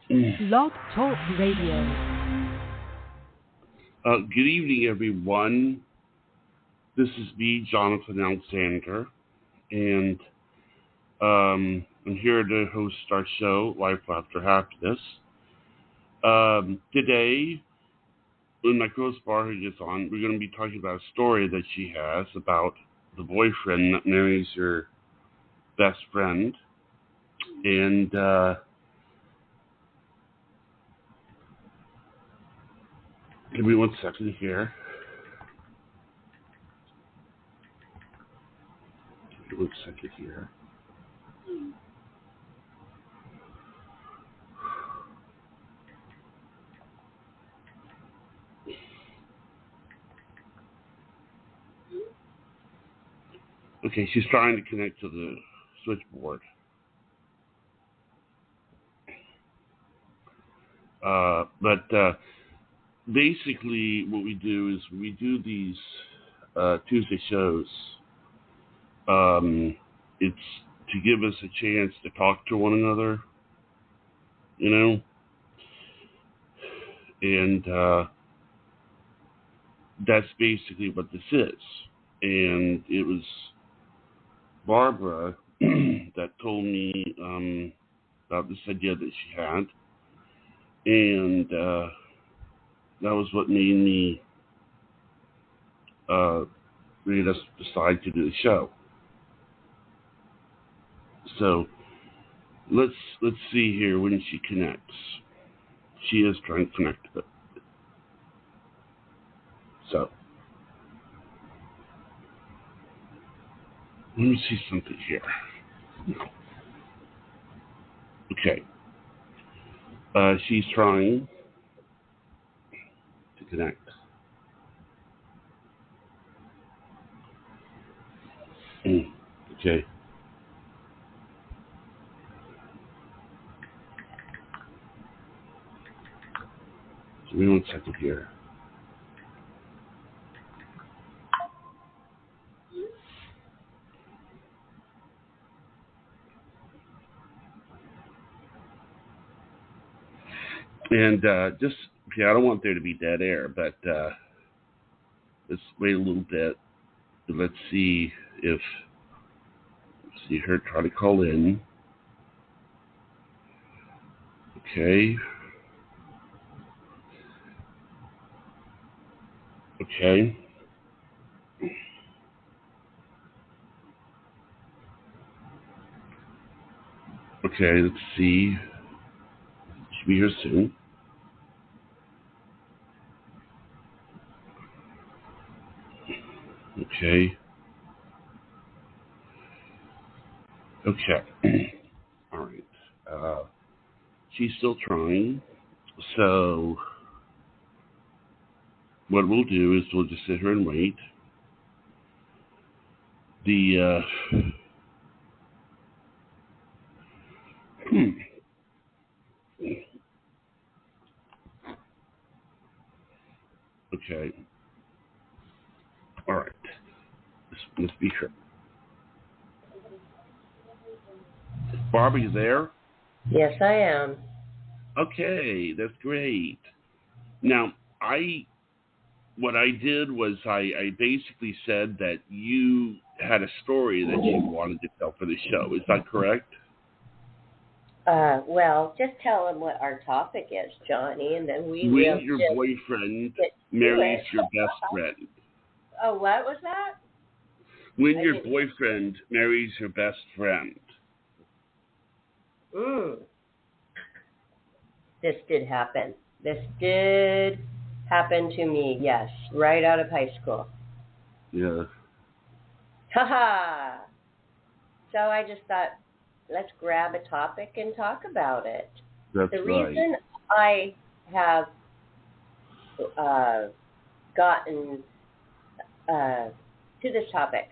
Blog Talk Radio. Good evening, everyone. This is me, Jonathan Alexander, and I'm here to host our show, Life After Happiness. Today, when my co-star gets on, we're going to be talking about a story that she has about the boyfriend that marries her best friend. And give me 1 second here. Give me 1 second here. Okay, she's trying to connect to the switchboard. But basically what we do is we do these Tuesday shows. It's to give us a chance to talk to one another, you know? And that's basically what this is. And it was Barbara that told me about this idea that she had. And that was what made me made us decide to do the show. So let's see here when she connects. She is trying to connect to it. So let me see something here. Okay. She's trying to connect. Okay. Give me 1 second here. And just, okay, I don't want there to be dead air, but let's wait a little bit. Let's see if, see her try to call in. Okay. Okay. Okay, let's see. She'll be here soon. Okay. Okay. All right. She's still trying. So what we'll do is we'll just sit here and wait. The okay. All right. Let's be sure. Barbara, you there? Yes, I am. Okay, that's great. Now, what I did was I basically said that you had a story that you wanted to tell for the show. Is that correct? Well, just tell them what our topic is, Johnny, and then we will. When your boyfriend marries your best friend. Oh, what was that? When your boyfriend marries your best friend. This did happen. This did happen to me, yes, right out of high school. Yeah. Ha-ha! So I just thought, let's grab a topic and talk about it. That's the right. reason I have gotten to this topic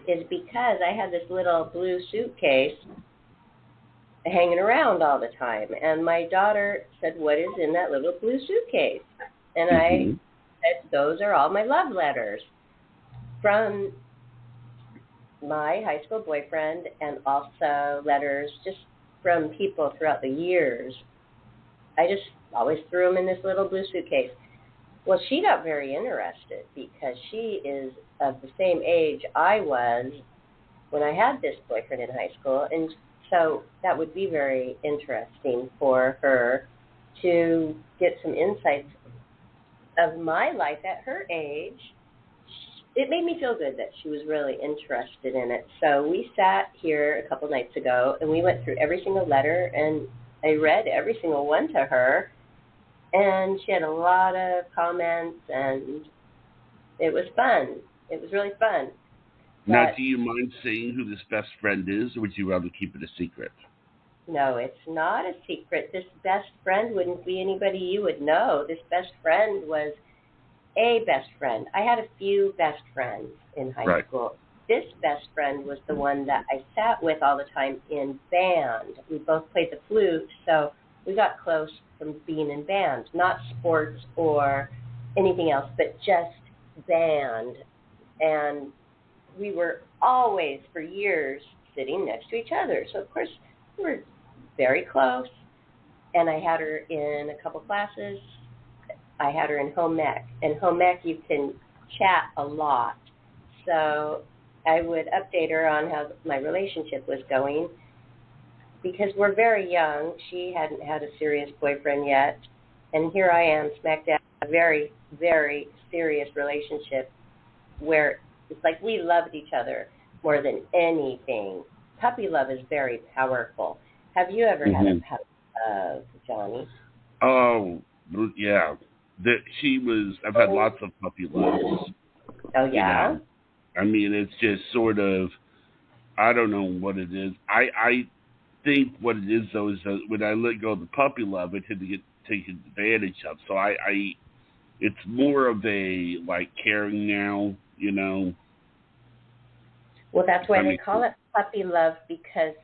is because I had this little blue suitcase hanging around all the time. And my daughter said, what is in that little blue suitcase? And I said, those are all my love letters from my high school boyfriend, and also letters just from people throughout the years. I just always threw them in this little blue suitcase. Well, she got very interested because she is of the same age I was when I had this boyfriend in high school, and so that would be very interesting for her to get some insights of my life at her age. It made me feel good that she was really interested in it. So we sat here a couple nights ago, and we went through every single letter, and I read every single one to her, and she had a lot of comments, and it was fun. It was really fun. Now, do you mind saying who this best friend is, or would you rather keep it a secret? No, it's not a secret. This best friend wouldn't be anybody you would know. This best friend was a best friend. I had a few best friends in high school. This best friend was the one that I sat with all the time in band. We both played the flute, so we got close from being in band, not sports or anything else, but just band. And we were always, for years, sitting next to each other. So, of course, we were very close. And I had her in a couple classes. I had her in home ec. And home ec, you can chat a lot. So I would update her on how my relationship was going. Because we're very young. She hadn't had a serious boyfriend yet. And here I am, smack dab, a very, very serious relationship where it's like we loved each other more than anything. Puppy love is very powerful. Have you ever had a puppy love, Johnny? Oh, yeah. I've had lots of puppy loves. Oh, yeah? You know? I mean, it's just sort of, I don't know what it is. I think what it is, though, is that when I let go of the puppy love, I tend to get taken advantage of. So it's more of a, like, caring now, you know. Well, that's why they call it puppy love, because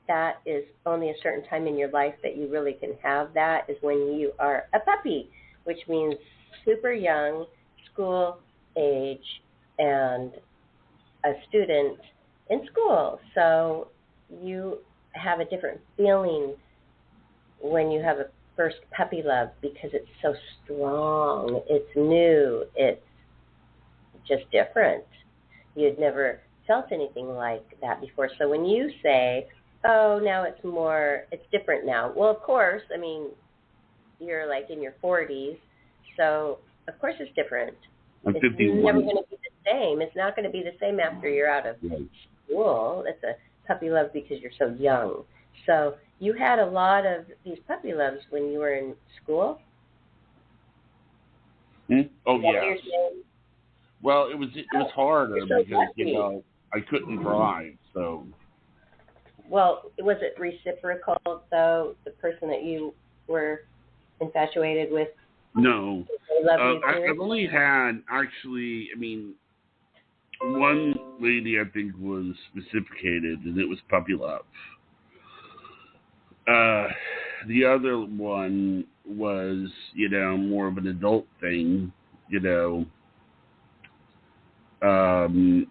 that is only a certain time in your life that you really can have that, is when you are a puppy, which means super young, school age, and a student in school. So you have a different feeling when you have a first puppy love because it's so strong, it's new, it's just different. You'd never felt anything like that before. So when you say, oh, now it's different now. Well, of course, I mean, you're like in your 40s, so of course it's different. I'm it's 51. Never going to be the same. It's not going to be the same after you're out of school. It's a puppy love because you're so young. So you had a lot of these puppy loves when you were in school? Oh, yeah. Well, it was harder because, you know, I couldn't drive, so. Well, was it reciprocal, though, the person that you were infatuated with? No. I've only had, actually, I mean, one lady I think was reciprocated, and it was puppy love. The other one was, you know, more of an adult thing, you know. And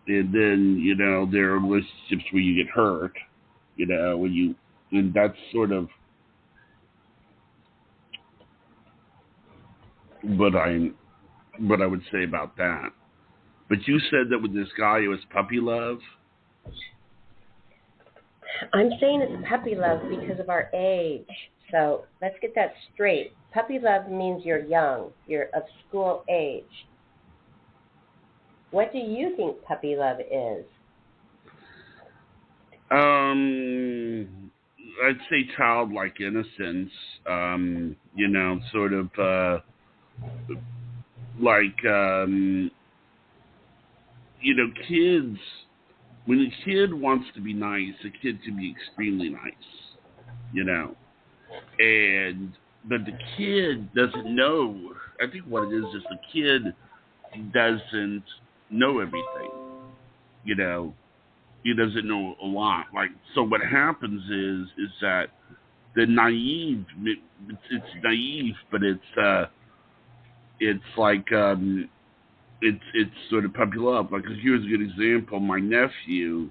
then, you know, there are relationships where you get hurt, you know, and that's sort of what I would say about that. But you said that with this guy, it was puppy love? I'm saying it's puppy love because of our age. So let's get that straight. Puppy love means you're young. You're of school age. What do you think puppy love is? I'd say childlike innocence. You know, sort of like, you know, kids. When a kid wants to be nice, a kid can be extremely nice. You know, but the kid doesn't know. I think what it is the kid doesn't know everything. You know, he doesn't know a lot. Like, so what happens is that the naive, it's naive, but it's like it's sort of puppy love. Like, here's a good example. My nephew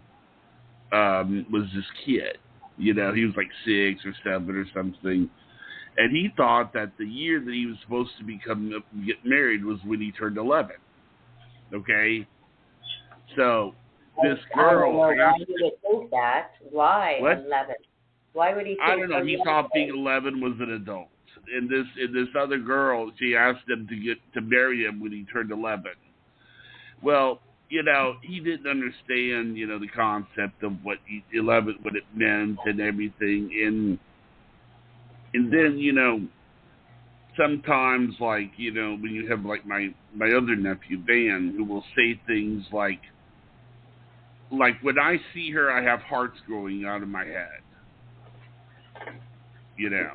was this kid, He was like 6 or 7 or something. And he thought that the year that he was supposed to get married was when he turned 11. Okay? So, this I don't girl... know why he would think that. Why What? 11? Why would he think I don't know. He 11? thought being 11 was an adult. And this other girl, she asked him to marry him when he turned 11. Well, he didn't understand, the concept of what 11, what it meant and everything. And then, sometimes, like, when you have, like, my other nephew, Van, who will say things like, when I see her, I have hearts growing out of my head.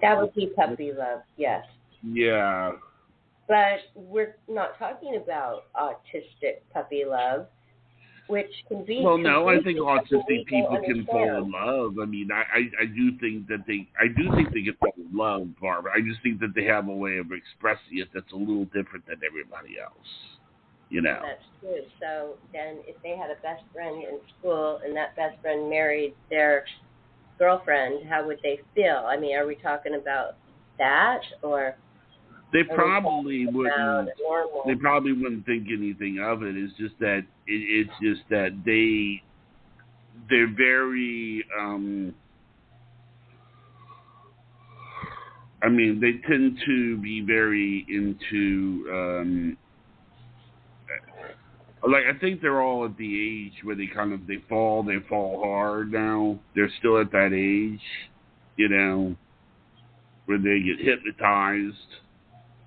That would be puppy love, yes. Yeah. But we're not talking about autistic puppy love, which can be... Well, no, I think autistic people can fall in love. I mean, I do think that they can fall in love, Barbara. I just think that they have a way of expressing it that's a little different than everybody else. That's true. So then if they had a best friend in school and that best friend married their girlfriend, how would they feel? I mean, are we talking about that, or... They probably wouldn't. They probably wouldn't think anything of it. It's just that it's just that they're very. I mean, they tend to be very into. I think they're all at the age where they fall hard now. They're still at that age, where they get hypnotized.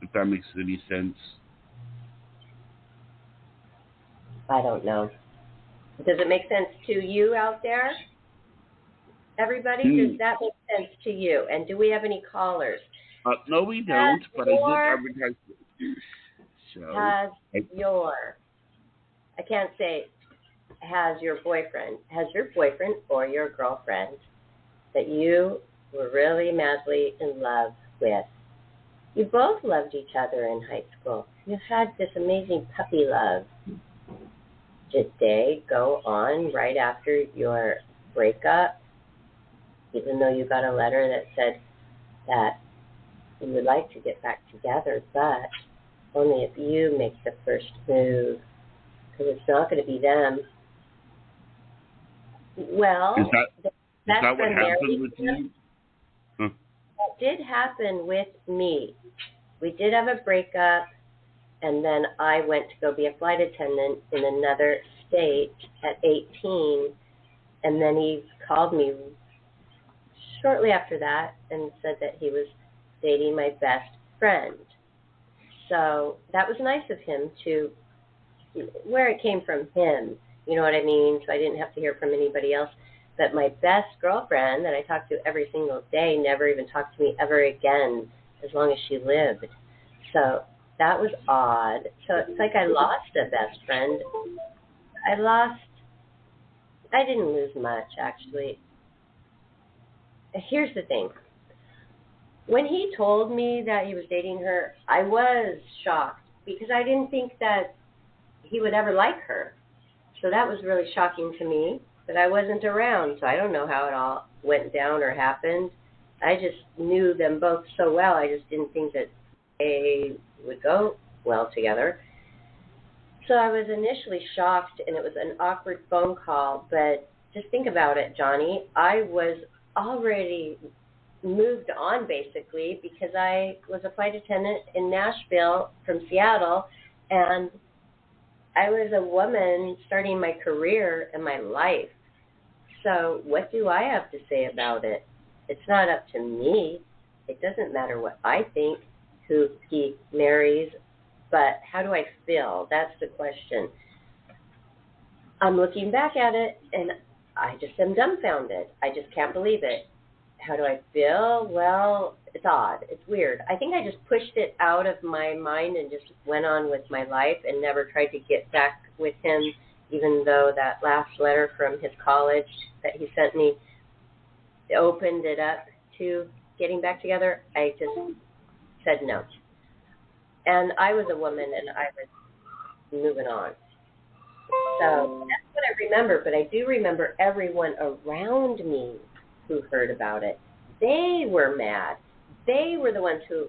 If that makes any sense. I don't know. Does it make sense to you out there? Everybody, does that make sense to you? And do we have any callers? No, we don't, but I did advertise it. I can't say has your boyfriend or your girlfriend that you were really madly in love with? You both loved each other in high school. You had this amazing puppy love. Did they go on right after your breakup, even though you got a letter that said that you would like to get back together, but only if you make the first move, because it's not going to be them? Well, is that what happened with you? That did happen with me. We did have a breakup, and then I went to go be a flight attendant in another state at 18, and then he called me shortly after that and said that he was dating my best friend. So that was nice of him to, where it came from him, you know what I mean? So I didn't have to hear from anybody else. But my best girlfriend that I talked to every single day never even talked to me ever again as long as she lived. So that was odd. So it's like I lost a best friend. I didn't lose much, actually. Here's the thing. When he told me that he was dating her, I was shocked because I didn't think that he would ever like her. So that was really shocking to me. But I wasn't around, so I don't know how it all went down or happened. I just knew them both so well, I just didn't think that they would go well together. So I was initially shocked, and it was an awkward phone call, but just think about it, Johnny. I was already moved on, basically, because I was a flight attendant in Nashville from Seattle, and I was a woman starting my career and my life. So what do I have to say about it? It's not up to me. It doesn't matter what I think, who he marries, but how do I feel? That's the question. I'm looking back at it, and I just am dumbfounded. I just can't believe it. How do I feel? Well, it's odd. It's weird. I think I just pushed it out of my mind and just went on with my life and never tried to get back with him, even though that last letter from his college that he sent me opened it up to getting back together. I just said no. And I was a woman, and I was moving on. So that's what I remember, but I do remember everyone around me who heard about it. They were mad. They were the ones who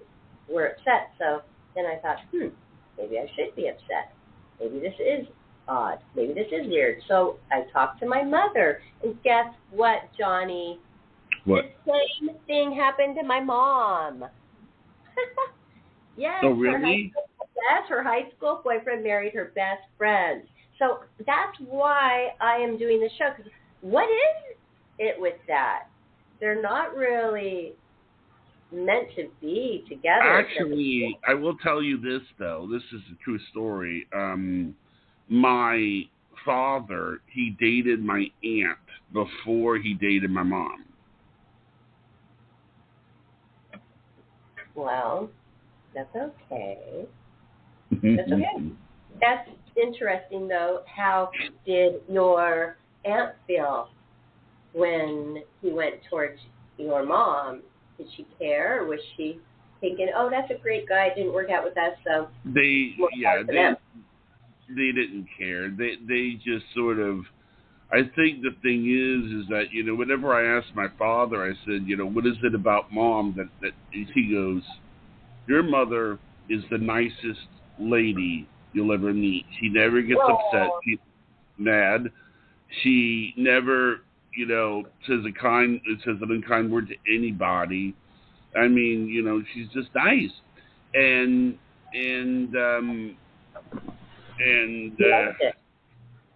were upset. So then I thought, maybe I should be upset. Maybe this is odd. Maybe this is weird. So I talked to my mother, and guess what, Johnny? What? The same thing happened to my mom. Yes. Oh, really? Her high school boyfriend married her best friend. So that's why I am doing the show. 'Cause what is it with that? They're not really meant to be together. Actually, I will tell you this, though. This is a true story. My father, he dated my aunt before he dated my mom. Well, that's okay. That's okay. That's interesting, though. How did your aunt feel when he went towards your mom? Did she care, or was she thinking, "Oh, that's a great guy. Didn't work out with us, so They didn't care. They just sort of. I think the thing is that whenever I asked my father, I said, what is it about mom that he goes, your mother is the nicest lady you'll ever meet. She never gets upset. She's mad. She never, says an unkind word to anybody. I mean, she's just nice. And he liked it.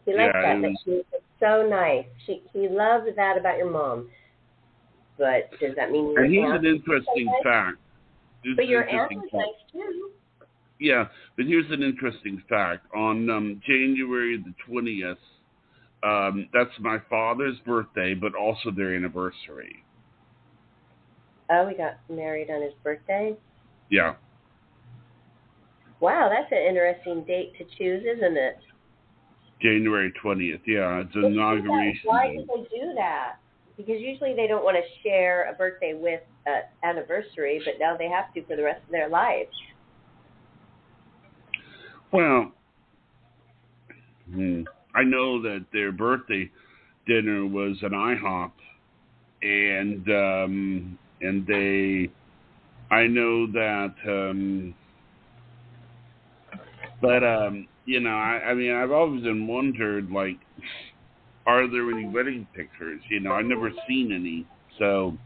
He liked that she was so nice. He loved that about your mom. But does that mean your aunt? And here's an interesting fact. But your aunt was nice too. Yeah, but here's an interesting fact. On January the 20th, that's my father's birthday, but also their anniversary. Oh, we got married on his birthday? Yeah. Wow, that's an interesting date to choose, isn't it? January 20th, yeah. It's an inauguration. Why did they do that? Because usually they don't want to share a birthday with an anniversary, but now they have to for the rest of their lives. Well, I know that their birthday dinner was an IHOP, and I know that, but I mean, I've always been wondered, like, are there any wedding pictures? I've never seen any. So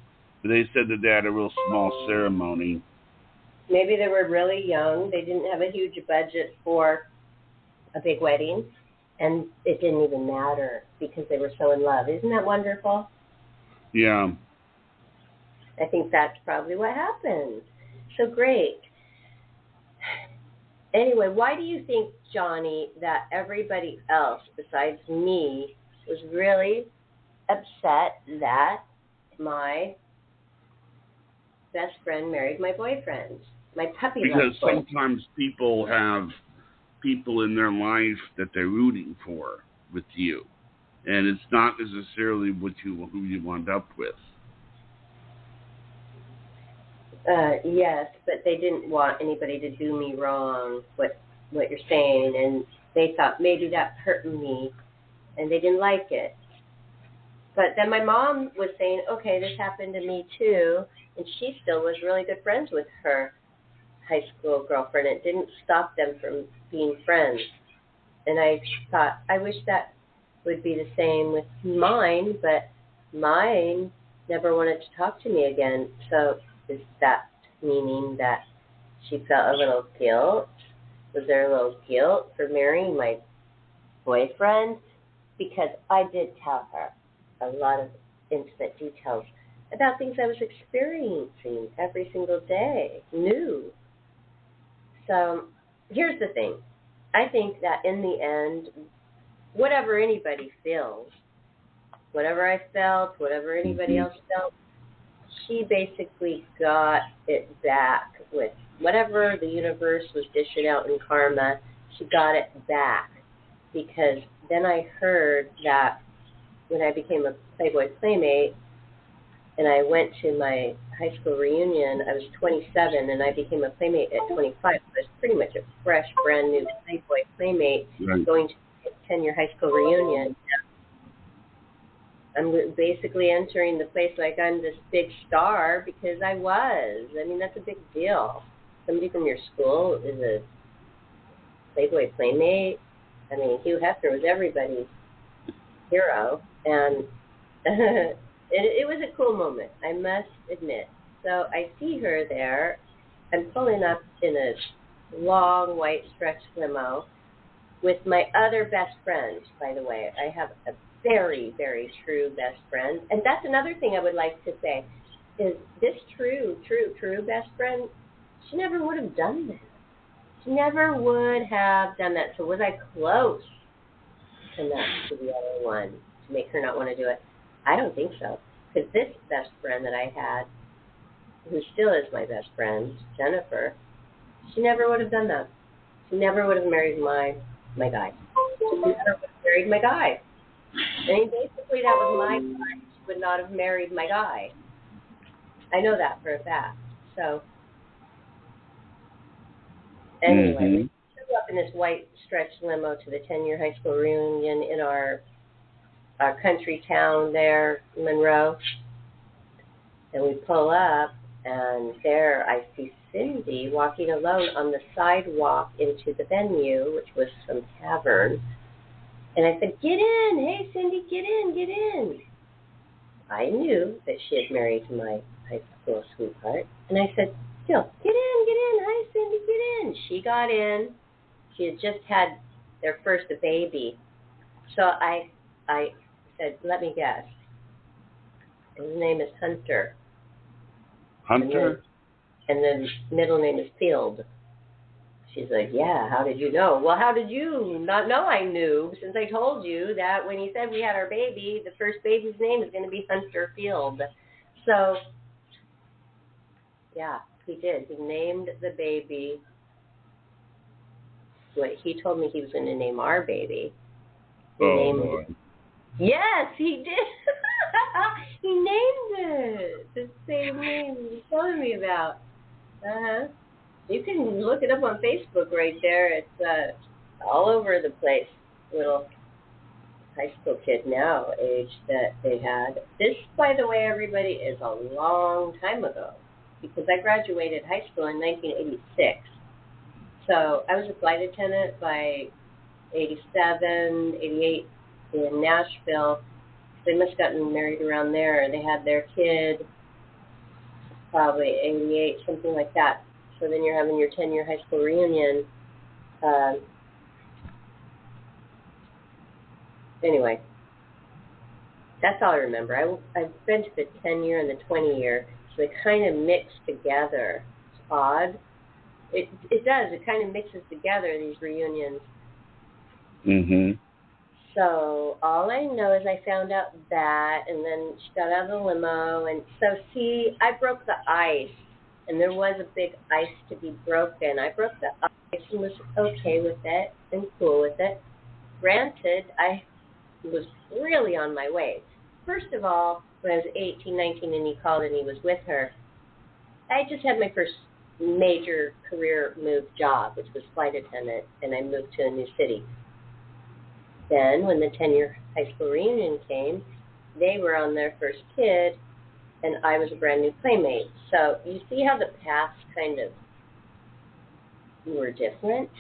they said that they had a real small ceremony. Maybe they were really young. They didn't have a huge budget for a big wedding, and it didn't even matter because they were so in love. Isn't that wonderful? Yeah. I think that's probably what happened. So great. Anyway, why do you think, Johnny, that everybody else besides me was really upset that my best friend married my boyfriend, my puppy love Because sometimes people have people in their life that they're rooting for with you, and it's not necessarily who you wound up with. Yes, but they didn't want anybody to do me wrong, what you're saying, and they thought maybe that hurt me, and they didn't like it. But then my mom was saying, okay, this happened to me too, and she still was really good friends with her high school girlfriend. It didn't stop them from being friends. And I thought, I wish that would be the same with mine, but mine never wanted to talk to me again. So is that meaning that she felt a little guilt? Was there a little guilt for marrying my boyfriend? Because I did tell her a lot of intimate details about things I was experiencing every single day, new. So here's the thing. I think that in the end, whatever anybody feels, whatever I felt, whatever anybody else felt, she basically got it back with whatever the universe was dishing out in karma. She got it back because then I heard that when I became a Playboy Playmate and I went to my high school reunion, I was 27 and I became a Playmate at 25. I was pretty much a fresh, brand new Playboy Playmate going to a 10-year high school reunion. I'm basically entering the place like I'm this big star because I was. I mean, that's a big deal. Somebody from your school is a Playboy Playmate. I mean, Hugh Hefner was everybody's hero, and it was a cool moment, I must admit. So I see her there. I'm pulling up in a long white stretch limo with my other best friend, by the way. I have a very, very true best friend. And that's another thing I would like to say, is this true best friend, she never would have done that. She never would have done that. So was I close enough to the other one to make her not want to do it? I don't think so. Because this best friend that I had, who still is my best friend, Jennifer, she never would have done that. She never would have married my guy. She never would have married my guy. I mean, basically, that was my guy. She would not have married my guy. I know that for a fact. So, anyway, we flew up in this white stretch limo to the 10-year high school reunion in our country town there, Monroe. And we pull up, and there I see Cindy walking alone on the sidewalk into the venue, which was some tavern. And I said, "Get in. Hey, Cindy, get in, get in." I knew that she had married my high school sweetheart. And I said, still, "Get in, get in. Hi, Cindy, get in." She got in. She had just had their first baby. So I said, "Let me guess." His name is Hunter. Hunter? And then middle name is Field. She's like, "Yeah, how did you know?" "Well, how did you not know I knew, since I told you that when he said we had our baby, the first baby's name is going to be Hunter Field." So, yeah, he did. He named the baby what he told me he was going to name our baby. Boy. Yes, he did. He named it the same name he was telling me about. You can look it up on Facebook right there. It's all over the place. Little high school kid now, age that they had. This, by the way, everybody, is a long time ago, because I graduated high school in 1986. So I was a flight attendant by 87, 88 in Nashville. They must have gotten married around there. They had their kid probably 88, something like that. So then you're having your 10-year high school reunion. Anyway, that's all I remember. I've been to the 10-year and the 20-year, so they kind of mix together. It's odd. It does. It kind of mixes together, these reunions. Mm-hmm. So all I know is I found out that, and then she got out of the limo. And so, see, I broke the ice, and there was a big ice to be broken. I broke the ice and was okay with it and cool with it. Granted, I was really on my way. First of all, when I was 18, 19, and he called and he was with her, I just had my first major career move job, which was flight attendant, and I moved to a new city. Then, when the 10-year high school reunion came, they were on their first kid, and I was a brand new playmate. So you see how the paths kind of were different?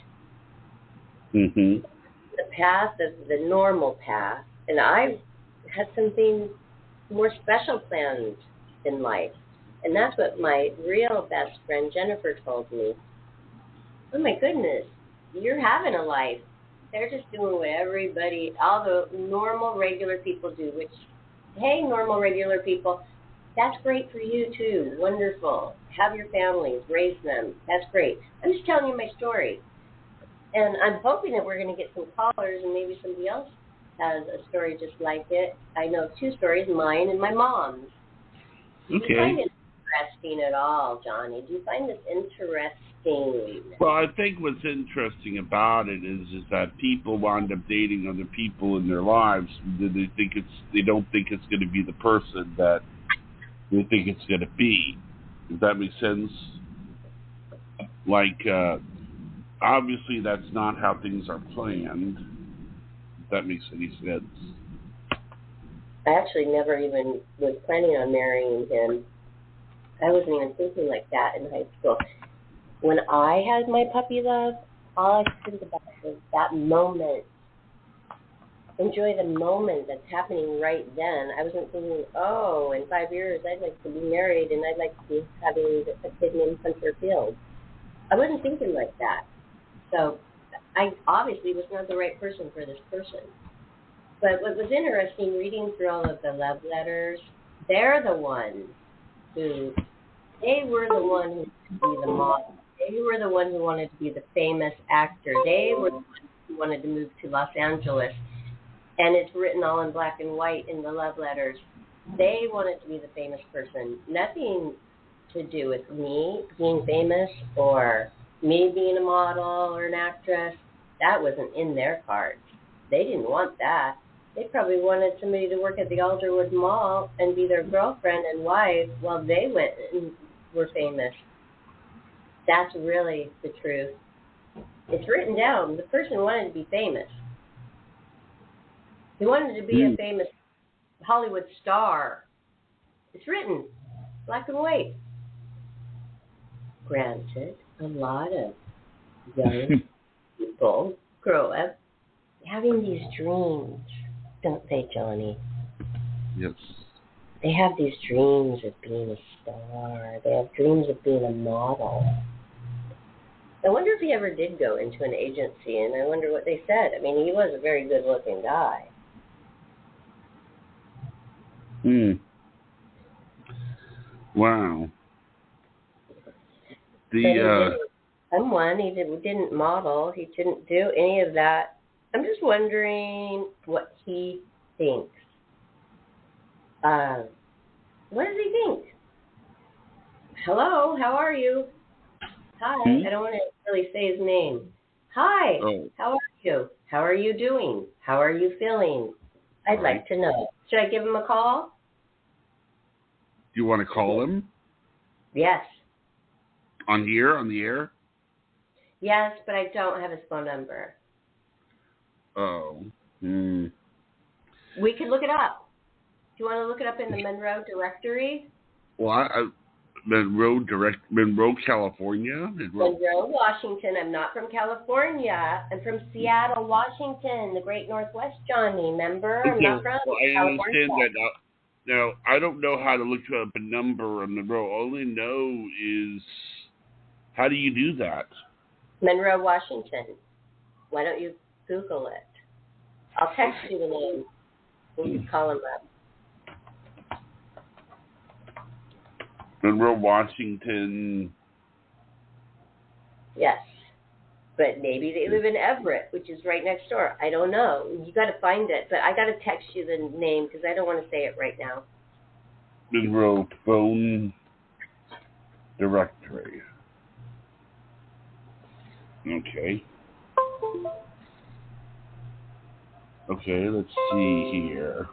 Mm-hmm. The path of the normal path, and I had something more special planned in life. And that's what my real best friend Jennifer told me. "Oh my goodness, you're having a life. They're just doing what everybody, all the normal, regular people do," which, hey, normal, regular people, that's great for you too. Wonderful. Have your families, raise them. That's great. I'm just telling you my story. And I'm hoping that we're going to get some callers, and maybe somebody else has a story just like it. I know two stories, mine and my mom's. Okay. Do you find it interesting at all, Johnny? Do you find this interesting? Well, I think what's interesting about it is that people wind up dating other people in their lives. They don't think it's going to be the person that they think it's going to be. Does that make sense? Like, obviously, that's not how things are planned. If that makes any sense. I actually never even was planning on marrying him. I wasn't even thinking like that in high school. When I had my puppy love, all I could think about was that moment. Enjoy the moment that's happening right then. I wasn't thinking, oh, in 5 years I'd like to be married and I'd like to be having a kid named Hunter Field. I wasn't thinking like that. So I obviously was not the right person for this person. But what was interesting, reading through all of the love letters, they're the ones who, they were the one who wanted to be the model. They were the one who wanted to be the famous actor. They were the ones who wanted to move to Los Angeles. And it's written all in black and white in the love letters. They wanted to be the famous person. Nothing to do with me being famous or me being a model or an actress. That wasn't in their cards. They didn't want that. They probably wanted somebody to work at the Alderwood Mall and be their girlfriend and wife while they went and were famous. That's really the truth. It's written down. The person wanted to be famous. He wanted to be a famous Hollywood star. It's written, black and white. Granted, a lot of young people grow up having these dreams, don't they, Johnny? Yes. They have these dreams of being a star. They have dreams of being a model. I wonder if he ever did go into an agency, and I wonder what they said. I mean, he was a very good-looking guy. Wow. He didn't model. He didn't do any of that. I'm just wondering what he thinks. What does he think? Hello, how are you? Hi. I don't want to really say his name. Hi. Oh. How are you? How are you doing? How are you feeling? I'd like to know. Should I give him a call? Do you want to call him? Yes. On here? On the air? Yes, but I don't have his phone number. Oh. We could look it up. Do you want to look it up in the Monroe directory? Well, Monroe, California? Monroe, Washington. I'm not from California. I'm from Seattle, Washington, the Great Northwest, Johnny. Remember? I'm not from I California. understand that. Now, I don't know how to look up a number on Monroe. All I know is, how do you do that? Monroe, Washington. Why don't you Google it? I'll text you the name. You can call him up. Monroe, Washington. Yes. But maybe they live in Everett, which is right next door. I don't know. You got to find it. But I got to text you the name because I don't want to say it right now. Monroe phone directory. Okay. Okay, let's see here.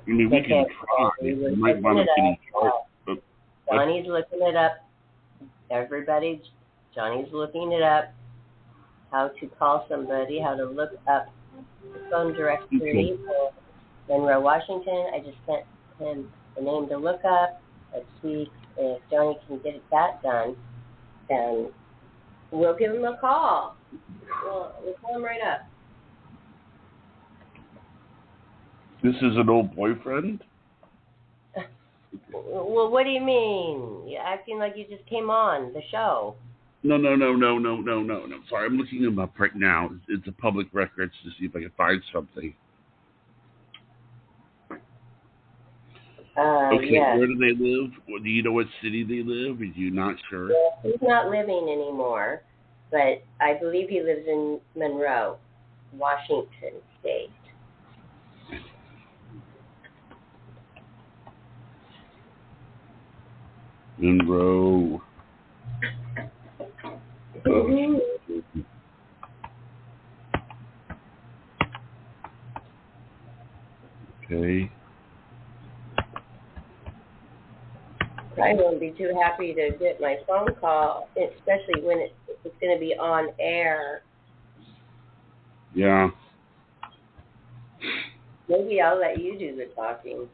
I mean, we can try. We might want to finish our... Johnny's looking it up. Everybody, Johnny's looking it up. How to call somebody, how to look up the phone directory for Monroe, Washington. I just sent him the name to look up. Let's see if Johnny can get that done. And we'll give him a call. We'll call him right up. This is an old boyfriend? Well, what do you mean? You're acting like you just came on the show. No. Sorry, I'm looking him up right now. It's a public records to see if I can find something. Okay, yes. Where do they live? Do you know what city they live? Are you not sure? He's not living anymore, but I believe he lives in Monroe, Washington State. Monroe. Okay. I won't be too happy to get my phone call, especially when it's going to be on air. Yeah. Maybe I'll let you do the talking.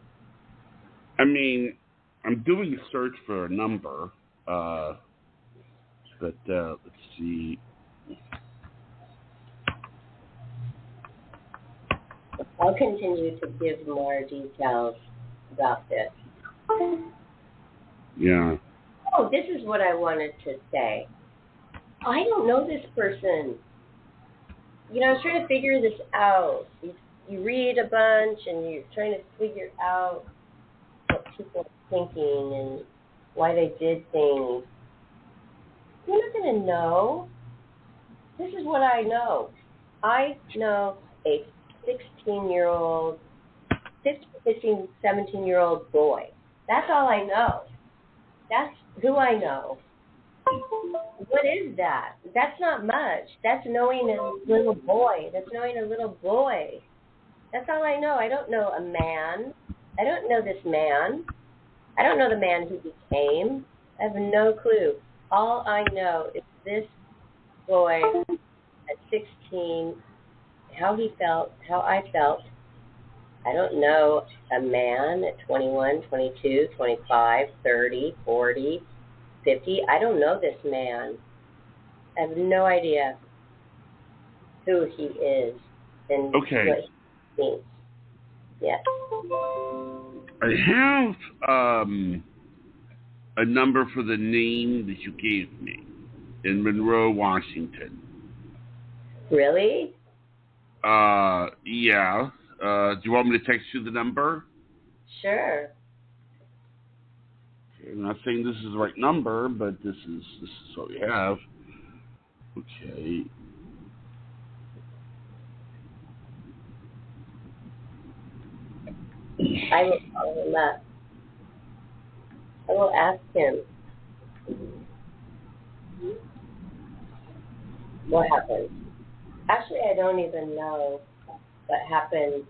I mean, I'm doing a search for a number, but let's see. I'll continue to give more details about this. Yeah. Oh, this is what I wanted to say. I don't know this person. You know, I was trying to figure this out. You read a bunch and you're trying to figure out what people are thinking and why they did things. You're not going to know. This is what I know. I know a 16-year-old, 15, 17-year-old boy. That's all I know. That's who I know. What is that? That's not much. That's knowing a little boy. That's knowing a little boy. That's all I know. I don't know a man. I don't know this man. I don't know the man he became. I have no clue. All I know is this boy at 16, how he felt, how I felt. I don't know a man at 21, 22, 25, 30, 40, 50. I don't know this man. I have no idea who he is and what he means. Yes. I have a number for the name that you gave me in Monroe, Washington. Really? Yeah. Do you want me to text you the number? Sure. Okay, I'm not saying this is the right number, but this is what we have. Okay. I will call him up. I will ask him what happened. Actually, I don't even know what happened,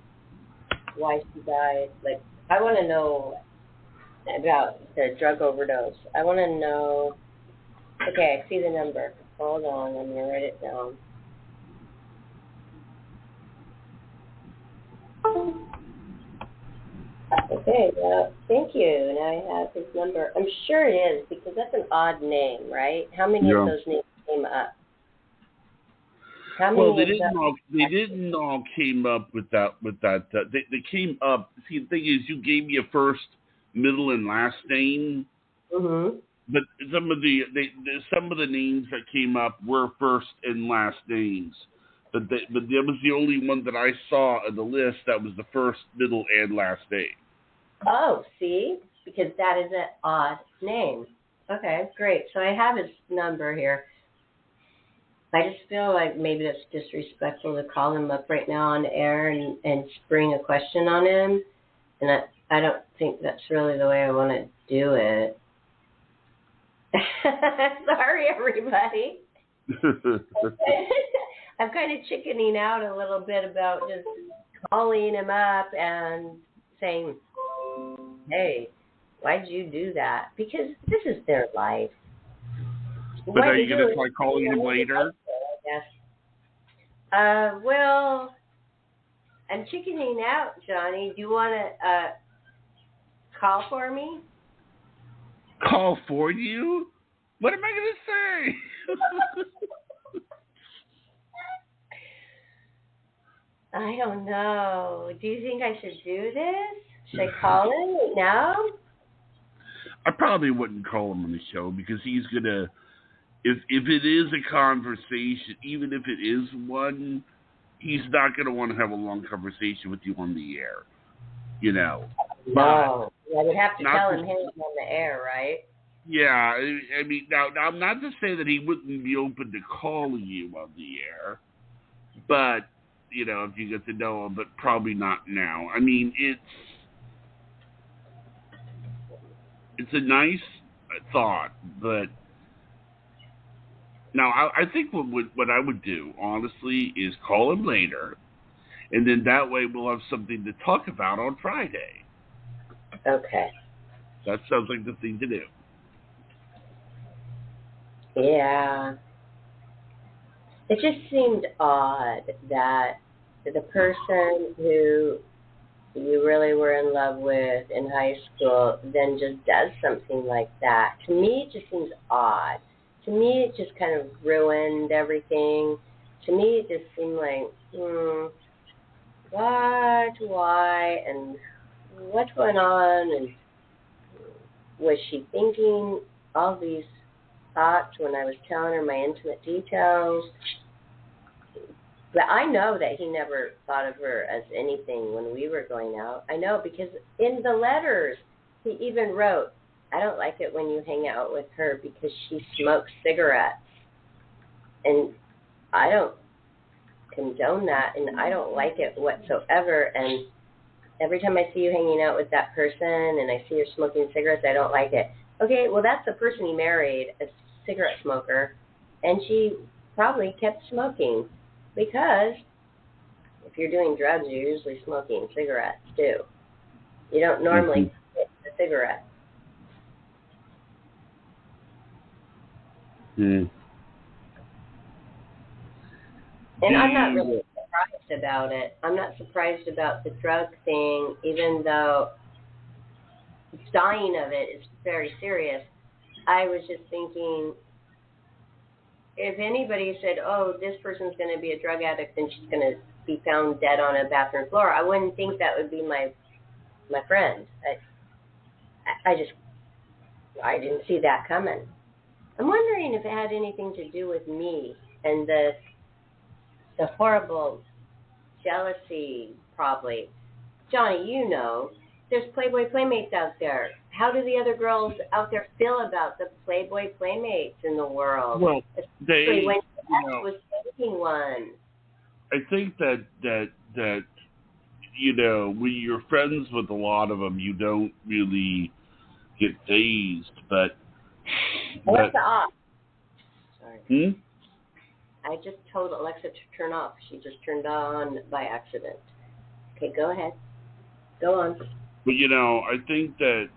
why she died. Like, I want to know about the drug overdose. I want to know. Okay, I see the number. Hold on, I'm going to write it down. Okay, well, thank you. Now I have his number. I'm sure it is because that's an odd name, right? How many of those names came up? How many? Well, they didn't all came up with that. They came up. See, the thing is, you gave me a first, middle, and last name. Mm-hmm. But some of the names that came up were first and last names. But that was the only one that I saw on the list that was the first, middle, and last name. Oh, see? Because that is an odd name. Okay, great. So I have his number here. I just feel like maybe that's disrespectful to call him up right now on air and spring a question on him. And I don't think that's really the way I want to do it. Sorry, everybody. I'm kind of chickening out a little bit about just calling him up and saying, hey, why'd you do that? Because this is their life. But are you going to try calling him later? Yes. Well, I'm chickening out, Johnny. Do you want to call for me? Call for you? What am I going to say? I don't know. Do you think I should do this? Should I call him right now? I probably wouldn't call him on the show because he's going to, if it is a conversation, even if it is one, he's not going to want to have a long conversation with you on the air. You know. No. I would have to tell him on the air, right? Yeah. I mean, now I'm not to say that he wouldn't be open to calling you on the air, but, you know, if you get to know him, but probably not now. I mean, it's a nice thought, but now I think what I would do, honestly, is call him later, and then that way we'll have something to talk about on Friday. Okay. That sounds like the thing to do. Yeah. It just seemed odd that the person who you really were in love with in high school then just does something like that. To me, it just seems odd. To me, it just kind of ruined everything. To me, it just seemed like, why, and what's going on, and was she thinking all these thoughts when I was telling her my intimate details? But I know that he never thought of her as anything when we were going out. I know because in the letters, he even wrote, I don't like it when you hang out with her because she smokes cigarettes. And I don't condone that, and I don't like it whatsoever. And every time I see you hanging out with that person and I see her smoking cigarettes, I don't like it. Okay, well, that's the person he married, a cigarette smoker, and she probably kept smoking. Because if you're doing drugs, you're usually smoking cigarettes, too. You don't normally quit a cigarette. Mm. And I'm not really surprised about it. I'm not surprised about the drug thing, even though dying of it is very serious. I was just thinking, if anybody said, oh, this person's going to be a drug addict and she's going to be found dead on a bathroom floor, I wouldn't think that would be my friend. I didn't see that coming. I'm wondering if it had anything to do with me and the horrible jealousy, probably. Johnny, you know, there's Playboy Playmates out there. How do the other girls out there feel about the Playboy Playmates in the world? Well, especially when you was dating one. I think that when you're friends with a lot of them, you don't really get dazed. But Alexa off. Sorry. Hmm? I just told Alexa to turn off. She just turned on by accident. Okay, go ahead. Go on. But I think that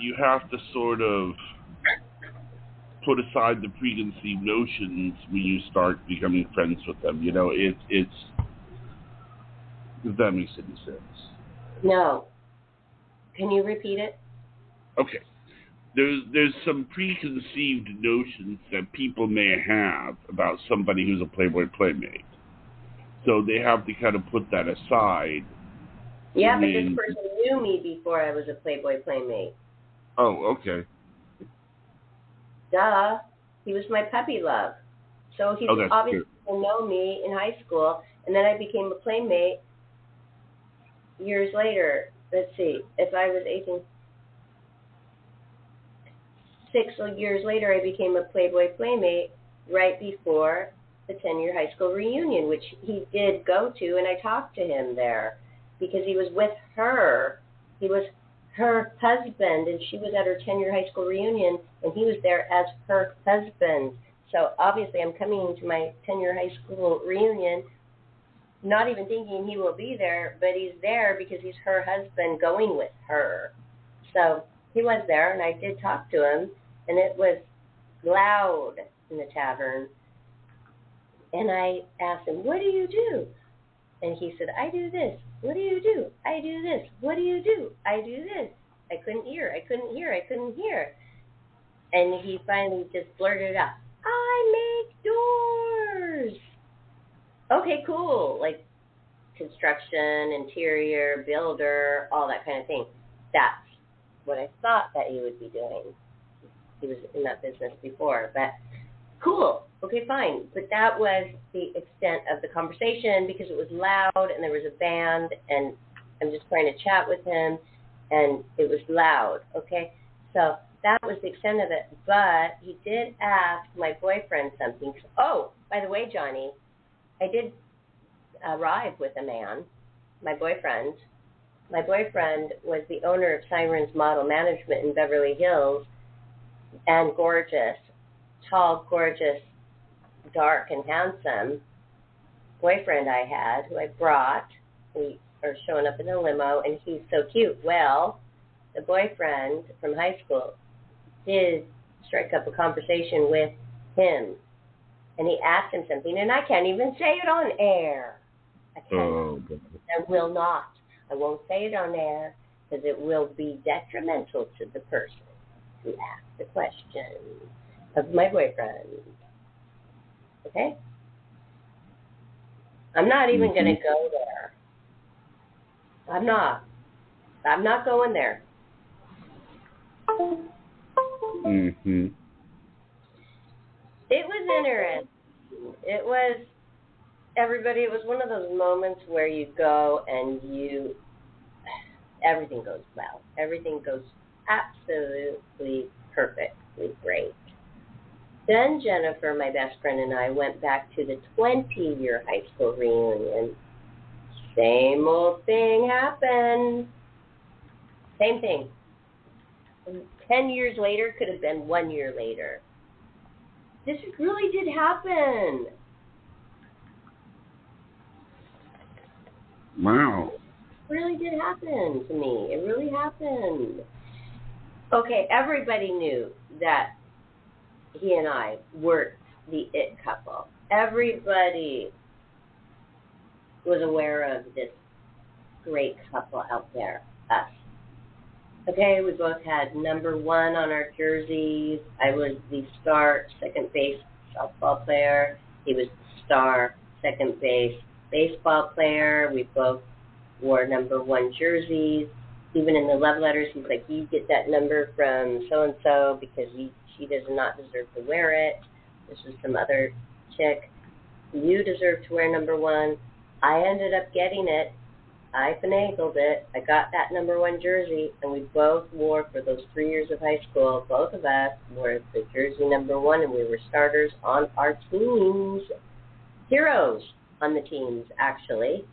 you have to sort of put aside the preconceived notions when you start becoming friends with them. It's if that makes any sense. No. Can you repeat it? Okay. There's some preconceived notions that people may have about somebody who's a Playboy Playmate. So they have to kind of put that aside. Yeah, but this person knew me before I was a Playboy Playmate. Oh, okay. Duh. He was my puppy love. So he obviously didn't know me in high school, and then I became a Playmate years later. Let's see, if I was 18, 6 years later I became a Playboy Playmate right before the 10-year high school reunion, which he did go to, and I talked to him there because he was with her. He was her husband, and she was at her 10-year high school reunion, and he was there as her husband. So obviously I'm coming to my 10-year high school reunion not even thinking he will be there, but he's there because he's her husband going with her. So he was there, and I did talk to him, and it was loud in the tavern. And I asked him, what do you do? And he said, I do this. What do you do? I do this. What do you do? I do this. I couldn't hear. And he finally just blurted out, I make doors. Okay, cool. Like construction, interior, builder, all that kind of thing. That's what I thought that he would be doing. He was in that business before, but cool. Okay, fine. But that was the extent of the conversation because it was loud and there was a band and I'm just trying to chat with him and it was loud. Okay, so that was the extent of it. But he did ask my boyfriend something. Oh, by the way, Johnny, I did arrive with a man, my boyfriend. My boyfriend was the owner of Sirens Model Management in Beverly Hills and gorgeous, tall, gorgeous, dark, and handsome boyfriend I had who I brought. We are showing up in a limo, and he's so cute. Well, the boyfriend from high school did strike up a conversation with him, and he asked him something, and I can't even say it on air. I can't. I will not. I won't say it on air because it will be detrimental to the person who asked the question of my boyfriend. Okay? I'm not even going to go there. I'm not. I'm not going there. Mm-hmm. It was interesting. It was, everybody, it was one of those moments where you go and everything goes well. Everything goes absolutely perfectly great. Then Jennifer, my best friend, and I went back to the 20-year high school reunion. Same old thing happened. Same thing. 10 years later could have been 1 year later. This really did happen. Wow. It really did happen to me. It really happened. Okay, everybody knew that he and I were the it couple. Everybody was aware of this great couple out there, us. Okay, we both had number 1 on our jerseys. I was the star second base softball player. He was the star second base baseball player. We both wore number 1 jerseys. Even in the love letters, he's like, you get that number from so-and-so because she does not deserve to wear it. This is some other chick. You deserve to wear number 1. I ended up getting it. I finagled it. I got that number 1 jersey, and we both wore for those 3 years of high school. Both of us wore the jersey number 1, and we were starters on our teams. Heroes on the teams, actually.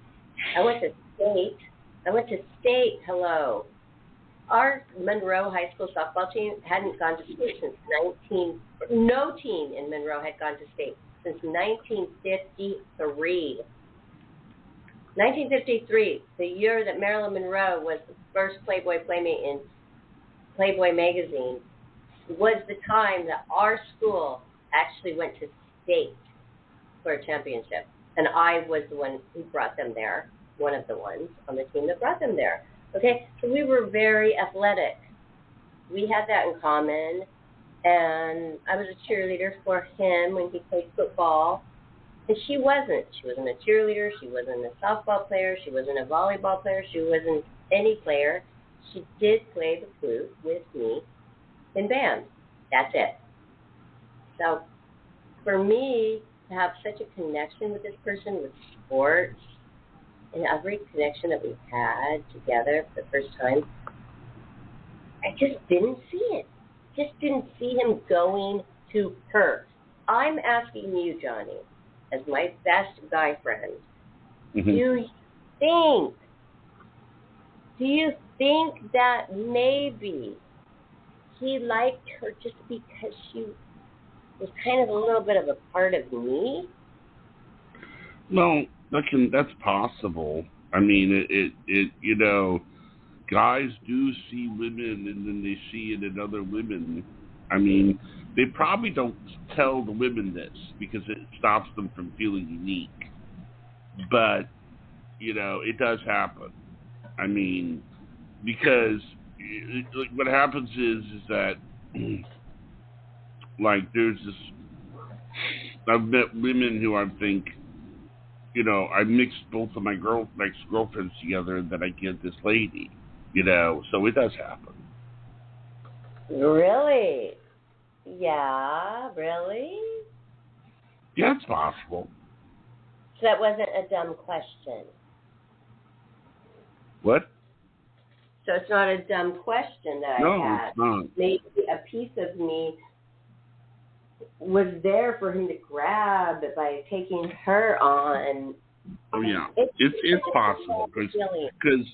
I went to state. Hello. Our Monroe High School softball team hadn't gone to state since no team in Monroe had gone to state since 1953. 1953, the year that Marilyn Monroe was the first Playboy Playmate in Playboy magazine, was the time that our school actually went to state for a championship. And I was the one who brought them there, one of the ones on the team that brought them there. Okay, so we were very athletic. We had that in common. And I was a cheerleader for him when he played football. And she wasn't. She wasn't a cheerleader. She wasn't a softball player. She wasn't a volleyball player. She wasn't any player. She did play the flute with me in band. That's it. So for me to have such a connection with this person, with sports, and every connection that we had together for the first time, I just didn't see it. Just didn't see him going to her. I'm asking you, Johnny, as my best guy friend, do you think that maybe he liked her just because she was kind of a little bit of a part of me? Well, that's possible. I mean, it you know, guys do see women and then they see it in other women. I mean, they probably don't tell the women this because it stops them from feeling unique. But, it does happen. I mean, because what happens is that, like, there's this, I've met women who I think, I mixed both of my ex-girlfriends together and then I get this lady, so it does happen. Really? Yeah, really? Yeah, it's possible. So that wasn't a dumb question. What? So it's not a dumb question that I had. No, it's not. Maybe a piece of me was there for him to grab by taking her on. Oh, yeah. It's possible. Because,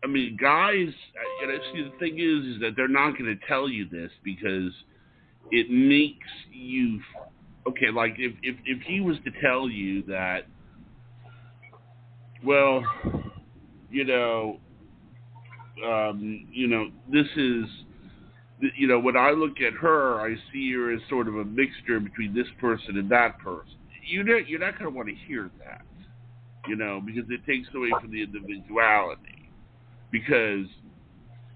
I mean, guys, see, the thing is that they're not going to tell you this because it makes you, okay, like if he was to tell you that, well, this is, When I look at her, I see her as sort of a mixture between this person and that person. You're not going to want to hear that, because it takes away from the individuality. Because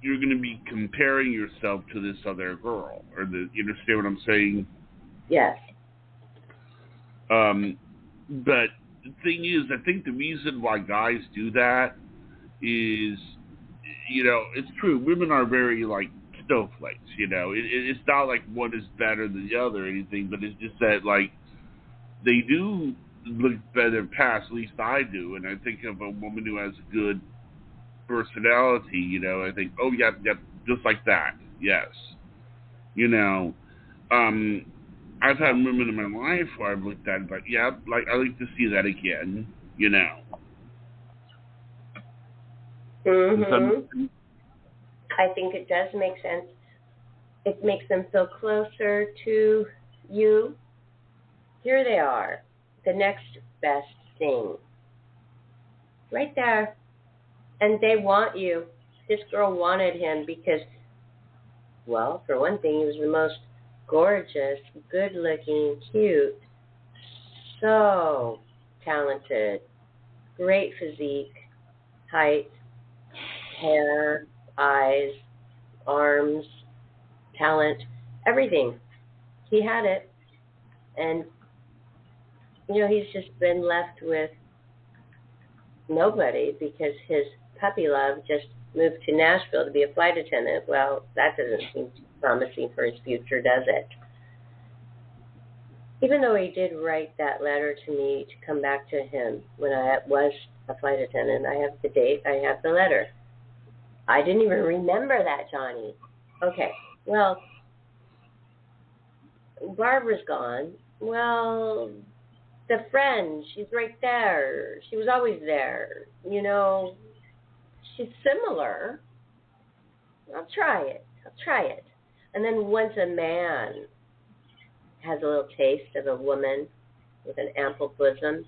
you're going to be comparing yourself to this other girl, you understand what I'm saying? Yes. But the thing is, I think the reason why guys do that is, it's true. Women are very like snowflakes. It's not like one is better than the other or anything, but it's just that like they do look better past. At least I do, and I think of a woman who has a good personality. I think, oh yeah, just like that. Yes. I've had women in my life where I've looked at it, but yeah, like I like to see that again. Mhm. I think it does make sense. It makes them feel closer to you. Here they are, the next best thing, right there, and they want you. This girl wanted him because, well, for one thing, he was the most gorgeous, good-looking, cute, so talented, great physique, height, hair, eyes, arms, talent, everything. He had it. And, he's just been left with nobody because his puppy love just moved to Nashville to be a flight attendant. Well, that doesn't seem too promising for his future, does it? Even though he did write that letter to me to come back to him when I was a flight attendant, I have the date, I have the letter. I didn't even remember that, Johnny. Okay, well, Barbara's gone. Well, the friend, she's right there. She was always there. She's similar. I'll try it. And then once a man has a little taste of a woman with an ample bosom,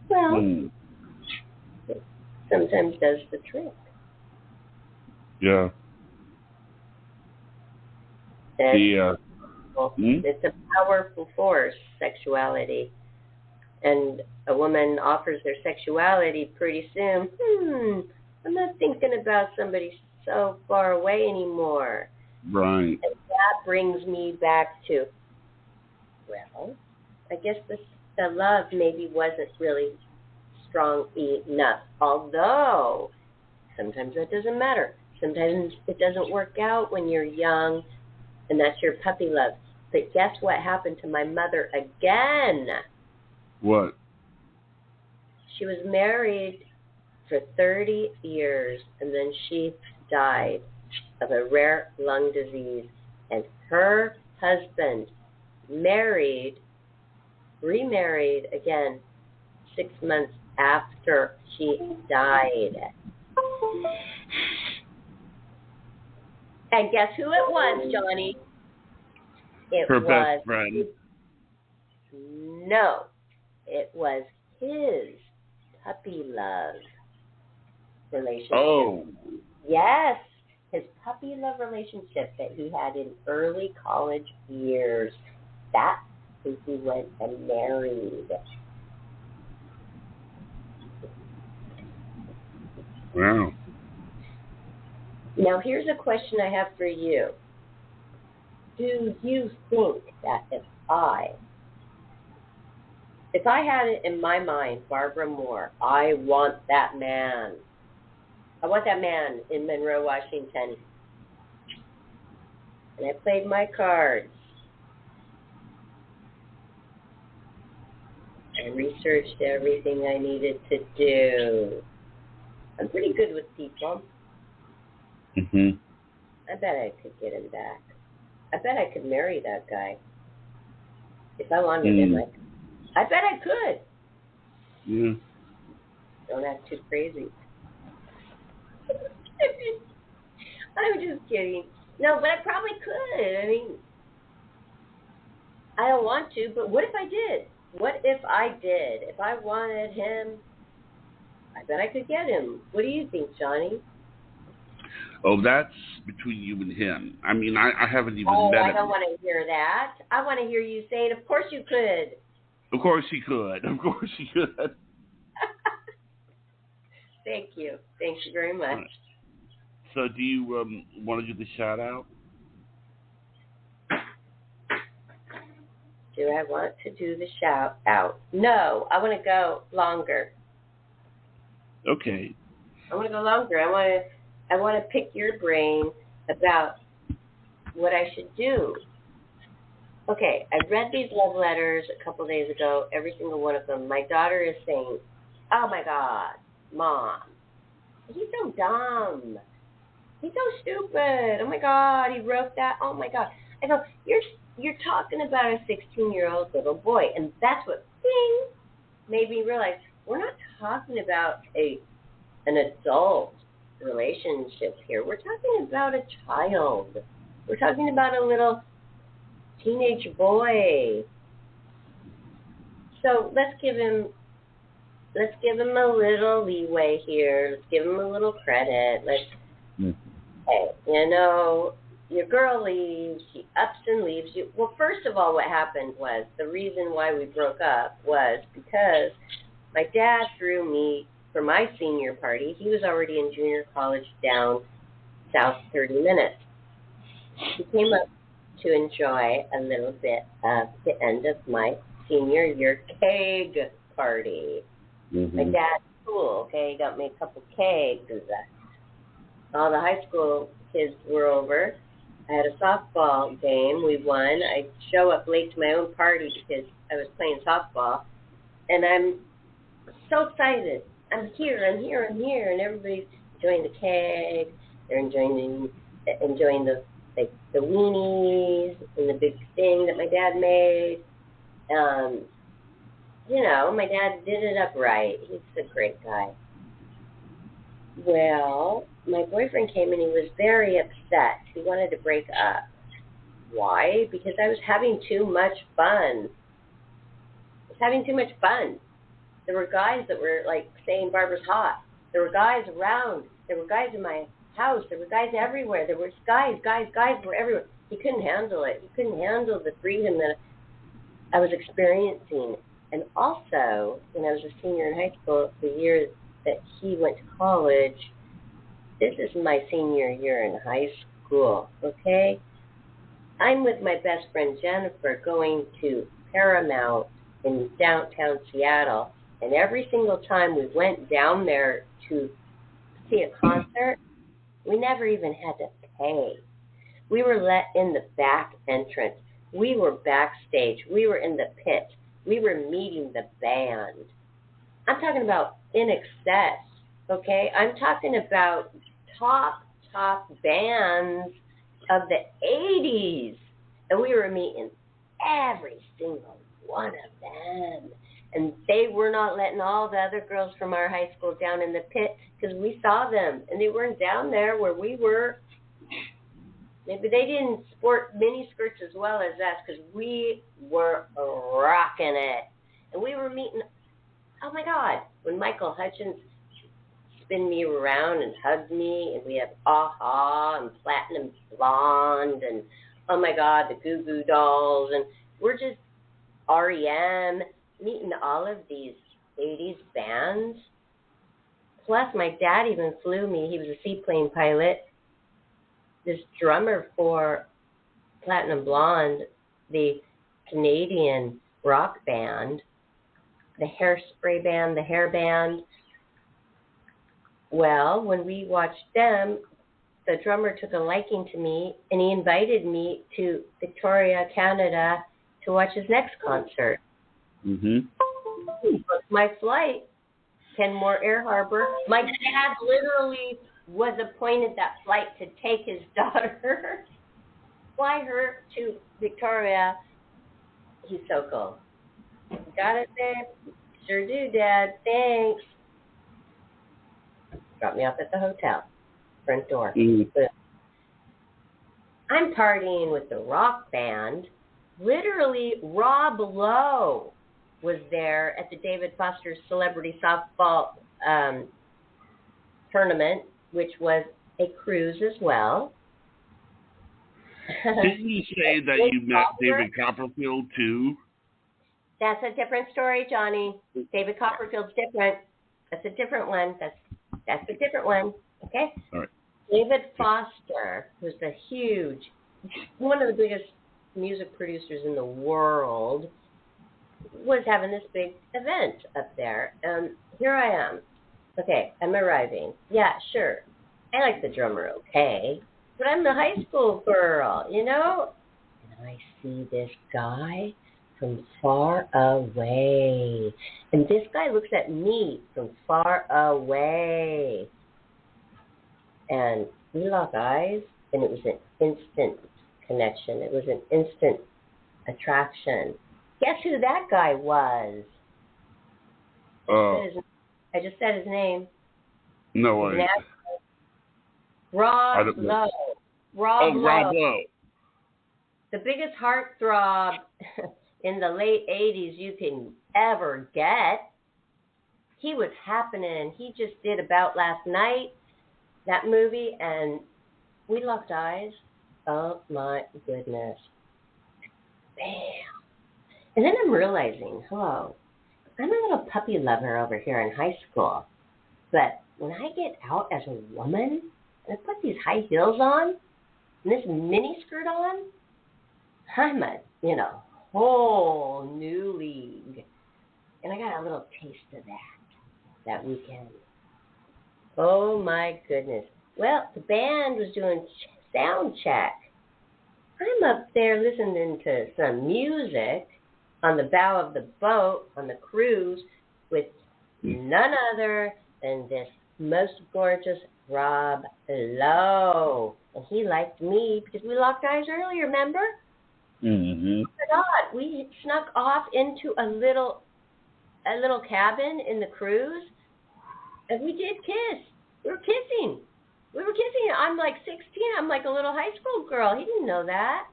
well, it sometimes does the trick. Yeah. And it's a powerful force, sexuality. And a woman offers their sexuality pretty soon. I'm not thinking about somebody so far away anymore. Right. And that brings me back to, well, I guess the love maybe wasn't really strong enough. Although, sometimes that doesn't matter. Sometimes it doesn't work out when you're young, and that's your puppy love. But guess what happened to my mother again? What? She was married for 30 years, and then she died of a rare lung disease. And her husband remarried again 6 months after she died. And guess who it was, Johnny? Her best friend. No, it was his puppy love relationship. Oh. Yes, his puppy love relationship that he had in early college years. That's who he went and married. Wow. Now, here's a question I have for you. Do you think that if I had it in my mind, Barbara Moore, I want that man. I want that man in Monroe, Washington. And I played my cards. I researched everything I needed to do. I'm pretty good with people. Mhm. I bet I could get him back. I bet I could marry that guy. If I wanted him, I bet I could. Yeah. Don't act too crazy. I'm just kidding. No, but I probably could. I mean, I don't want to, but what if I did? What if I did? If I wanted him, I bet I could get him. What do you think, Johnny? Oh, that's between you and him. I mean, I haven't even Oh, met I him. don't want to hear that. I want to hear you saying, of course you could. Of course he could. Of course he could. Thank you. Thank you very much. Right. So do you want to do the shout out? Do I want to do the shout out? No, I want to go longer. Okay. I want to go longer. I want to pick your brain about what I should do. Okay, I read these love letters a couple days ago, every single one of them. My daughter is saying, oh my God, Mom, he's so dumb. He's so stupid. Oh my God, he wrote that. Oh my God. I go, you're talking about a 16-year-old little boy, and that's what bing made me realize we're not talking about an adult relationship here. We're talking about a child. We're talking about a little teenage boy. So let's give him a little leeway here. Let's give him a little credit. Hey, you know, your girl leaves, she ups and leaves you. Well, first of all, what happened was the reason why we broke up was because my dad threw me for my senior party. He was already in junior college down south 30 minutes. He came up to enjoy a little bit of the end of my senior year keg party. My dad's cool, okay? He got me a couple kegs. All the high school kids were over. I had a softball game. We won. I show up late to my own party because I was playing softball. And I'm so excited. I'm here, and everybody's enjoying the keg. They're enjoying the weenies and the big thing that my dad made. You know, my dad did it up right. He's a great guy. Well, my boyfriend came and he was very upset. He wanted to break up. Why? Because I was having too much fun. I was having too much fun. There were guys that were like saying Barbara's hot. There were guys around. There were guys in my house. There were guys everywhere. There were guys were everywhere. He couldn't handle it. He couldn't handle the freedom that I was experiencing. And also, when I was a senior in high school, the year that he went to college, this is my senior year in high school, okay? I'm with my best friend Jennifer going to Paramount in downtown Seattle, and every single time we went down there to see a concert, we never even had to pay. We were let in the back entrance. We were backstage. We were in the pit. We were meeting the band. I'm talking about in excess, okay? I'm talking about top bands of the 80s. And we were meeting every single one of them. And they were not letting all the other girls from our high school down in the pit because we saw them. And they weren't down there where we were. Maybe they didn't sport mini skirts as well as us because we were rocking it. And we were meeting, oh my God, when Michael Hutchins spun me around and hugged me, and we have Aha and Platinum Blonde and, oh my God, the Goo Goo Dolls, and we're just REM, meeting all of these 80s bands. Plus, my dad even flew me. He was a seaplane pilot. This drummer for Platinum Blonde, the Canadian rock band, the Hairspray band, the hair band. Well, when we watched them, the drummer took a liking to me, and he invited me to Victoria, Canada, to watch his next concert. Mm-hmm. He booked my flight, Kenmore Air Harbor. My dad literally was appointed that flight to take his daughter, fly her to Victoria. He's so cool. Got it, babe? Sure do, Dad. Thanks. Dropped me off at the hotel, front door. Mm-hmm. I'm partying with the rock band. Literally, Rob Lowe was there at the David Foster Celebrity Softball um, tournament, which was a cruise as well. Didn't you say that you met David Copperfield too? That's a different story, Johnny. David Copperfield's different. That's a different one. That's a different one. Okay? All right. David Foster was one of the biggest music producers in the world, was having this big event up there. And here I am. Okay, I'm arriving. Yeah, sure. I like the drummer okay, but I'm the high school girl, you know? And I see this guy from far away. And this guy looks at me from far away. And we lock eyes, and it was an instant connection. It was an instant attraction. Guess who that guy was? I just said his name. No way. Rob Lowe. Rob Lowe. The biggest heartthrob in the late 80s you can ever get. He was happening. He just did About Last Night, that movie, and we locked eyes. Oh, my goodness. Bam. And then I'm realizing, hello, I'm a little puppy lover over here in high school. But when I get out as a woman, and I put these high heels on, and this mini skirt on, I'm a, whole new league. And I got a little taste of that weekend. Oh, my goodness. Well, the band was doing sound check. I'm up there listening to some music on the bow of the boat on the cruise with none other than this most gorgeous Rob Lowe. And he liked me because we locked eyes earlier, remember? Mm-hmm. God, we snuck off into a little cabin in the cruise, and we did kiss. We were kissing. I'm like 16. I'm like a little high school girl. He didn't know that.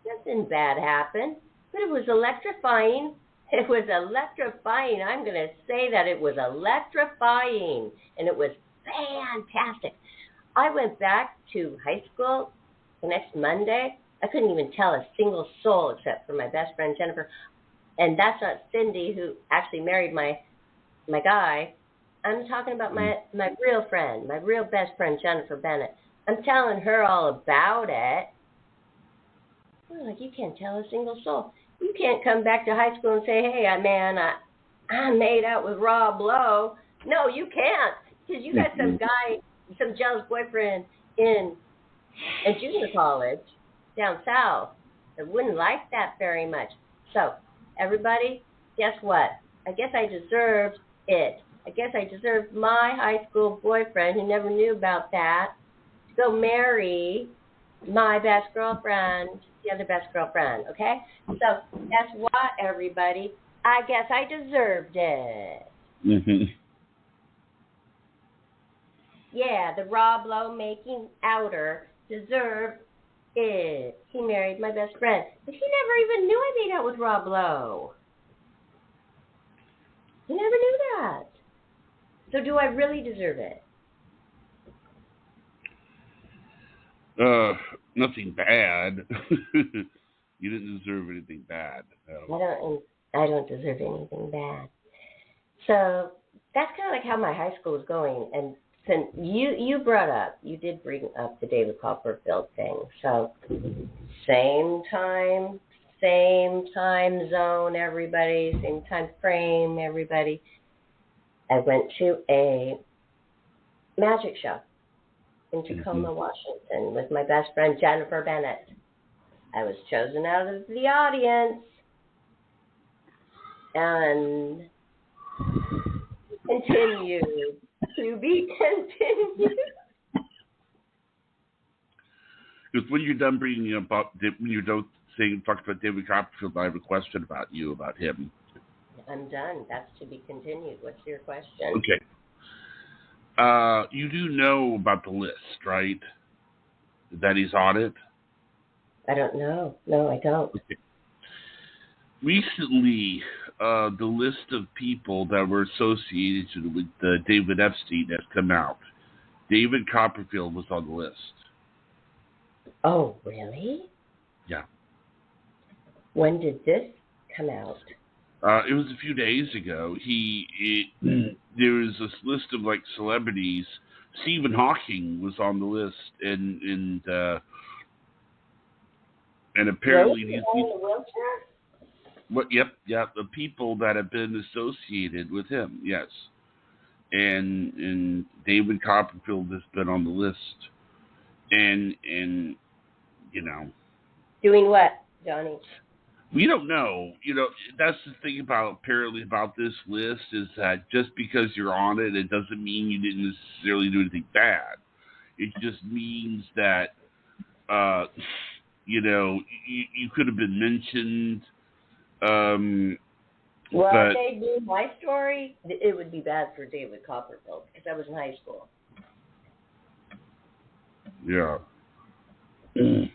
Nothing bad happened. But it was electrifying. It was electrifying. I'm going to say that it was electrifying. And it was fantastic. I went back to high school the next Monday. I couldn't even tell a single soul except for my best friend, Jennifer. And that's not Cindy, who actually married my guy. I'm talking about my real friend, my real best friend, Jennifer Bennett. I'm telling her all about it. Well, like, you can't tell a single soul. You can't come back to high school and say, hey, I made out with Rob Lowe. No, you can't, because you got some guy, some jealous boyfriend in junior college down south that wouldn't like that very much. So, everybody, guess what? I guess I deserved it. I guess I deserved my high school boyfriend, who never knew about that, to go marry my best girlfriend, the other best girlfriend, okay? So that's what, everybody. I guess I deserved it. Mm-hmm. Yeah, the Rob Lowe making outer deserved it. He married my best friend. But he never even knew I made out with Rob Lowe. He never knew that. So do I really deserve it? Nothing bad. You didn't deserve anything bad. I don't deserve anything bad. So that's kind of like how my high school was going. And since you did bring up the David Copperfield thing. So same time zone, everybody, same time frame, everybody. I went to a magic show in Tacoma, Washington, with my best friend, Jennifer Bennett. I was chosen out of the audience, and continued to be continued. Because when you're done bringing up when you're done talking about David Copperfield, I have a question about him. I'm done. That's to be continued. What's your question? Okay. You do know about the list, right? That he's on it? I don't know. No, I don't. Okay. Recently, the list of people that were associated with David Epstein has come out. David Copperfield was on the list. Oh, really? Yeah. When did this come out? It was a few days ago. There was this list of like celebrities. Stephen Hawking was on the list, and apparently Really? In the wheelchair? Yep, the people that have been associated with him, yes. And David Copperfield has been on the list, and you know, Doing what, Johnny? we don't know. That's the thing about this list is that just because you're on it, it doesn't mean you didn't necessarily do anything bad. It just means that you could have been mentioned. Well, But if they knew my story, it would be bad for David Copperfield because I was in high school. yeah. So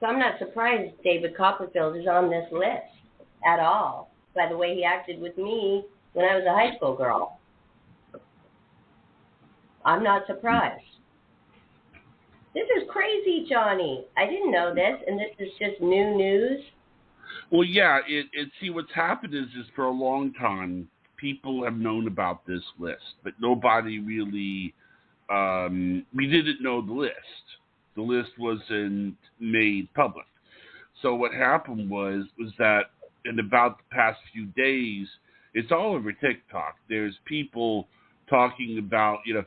I'm not surprised David Copperfield is on this list at all by the way he acted with me when I was a high school girl. I'm not surprised. This is crazy, Johnny. I didn't know this, and this is just new news. Well, yeah. See, what's happened is for a long time, people have known about this list, but nobody really. We didn't know the list. The list wasn't made public. So what happened was that in about the past few days, it's all over TikTok. There's people talking about, and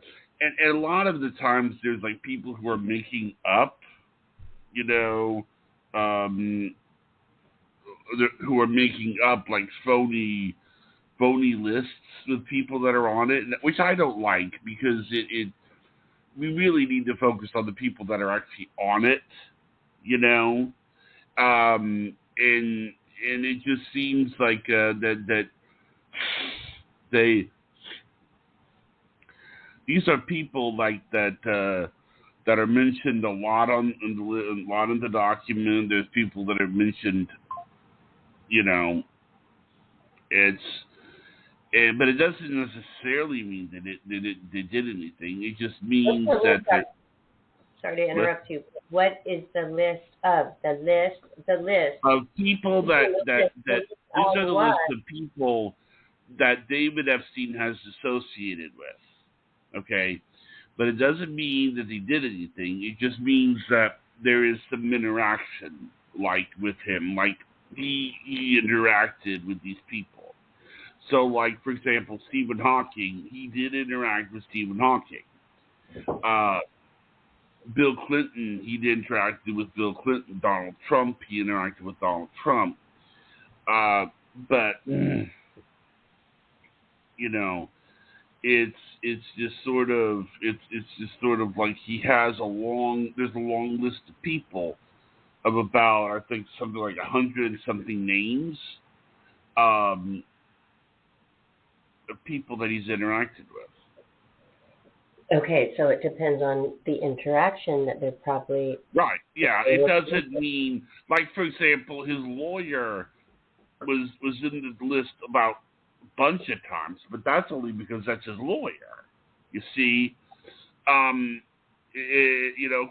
a lot of the times there's like people who are making up, um, who are making up like phony lists with people that are on it, which I don't like because we really need to focus on the people that are actually on it, and it just seems like that these are people like that are mentioned a lot in the document. There's people that are mentioned, it's. But it doesn't necessarily mean that they did anything. It just means that. Sorry to interrupt you. What is the list of? The list of people that these are the list of people that David Epstein has associated with. Okay, but it doesn't mean that he did anything. It just means that there is some interaction, like with him, like he interacted with these people. So, like for example, Stephen Hawking, he did interact with Stephen Hawking. Bill Clinton, he interacted with Bill Clinton. Donald Trump, he interacted with Donald Trump. But it's just sort of like there's a long list of people of about I think something like 100 and something names of people that he's interacted with. Okay, so it depends on the interaction that they're probably... Right, yeah. It doesn't mean, like, for example, his lawyer was in the list about a bunch of times, but that's only because that's his lawyer. You see, of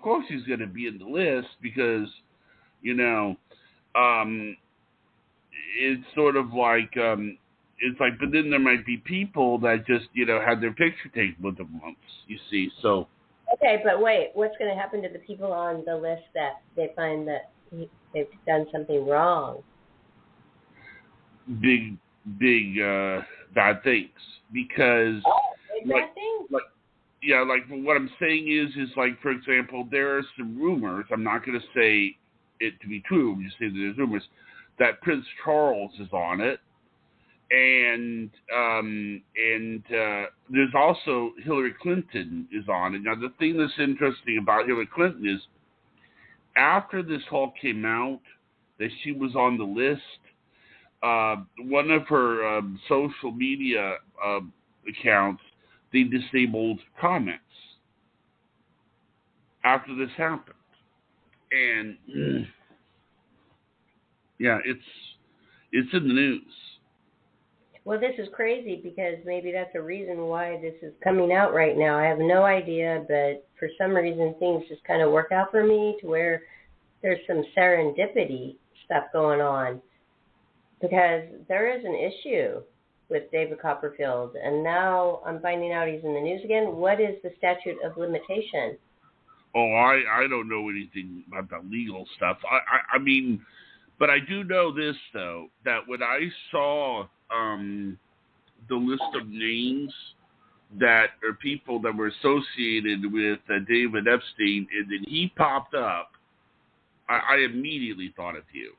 course he's going to be in the list because, it's sort of like... it's like, but then there might be people that just, had their picture taken with them once, you see, so. Okay, but wait, what's going to happen to the people on the list that they find that they've done something wrong? Big, bad things. Because, bad things? Like what I'm saying is like, for example, there are some rumors, I'm not going to say it to be true, I'm just saying there's rumors, that Prince Charles is on it. And there's also Hillary Clinton is on it. Now, the thing that's interesting about Hillary Clinton is after this all came out that she was on the list, one of her social media accounts, they disabled comments after this happened. And, yeah, It's in the news. Well, this is crazy because maybe that's a reason why this is coming out right now. I have no idea, but for some reason things just kind of work out for me to where there's some serendipity stuff going on, because there is an issue with David Copperfield, and now I'm finding out he's in the news again. What is the statute of limitation? Oh, I don't know anything about the legal stuff. I mean, but I do know this though, that when I saw the list of names that are people that were associated with David Epstein, and then he popped up, I immediately thought of you.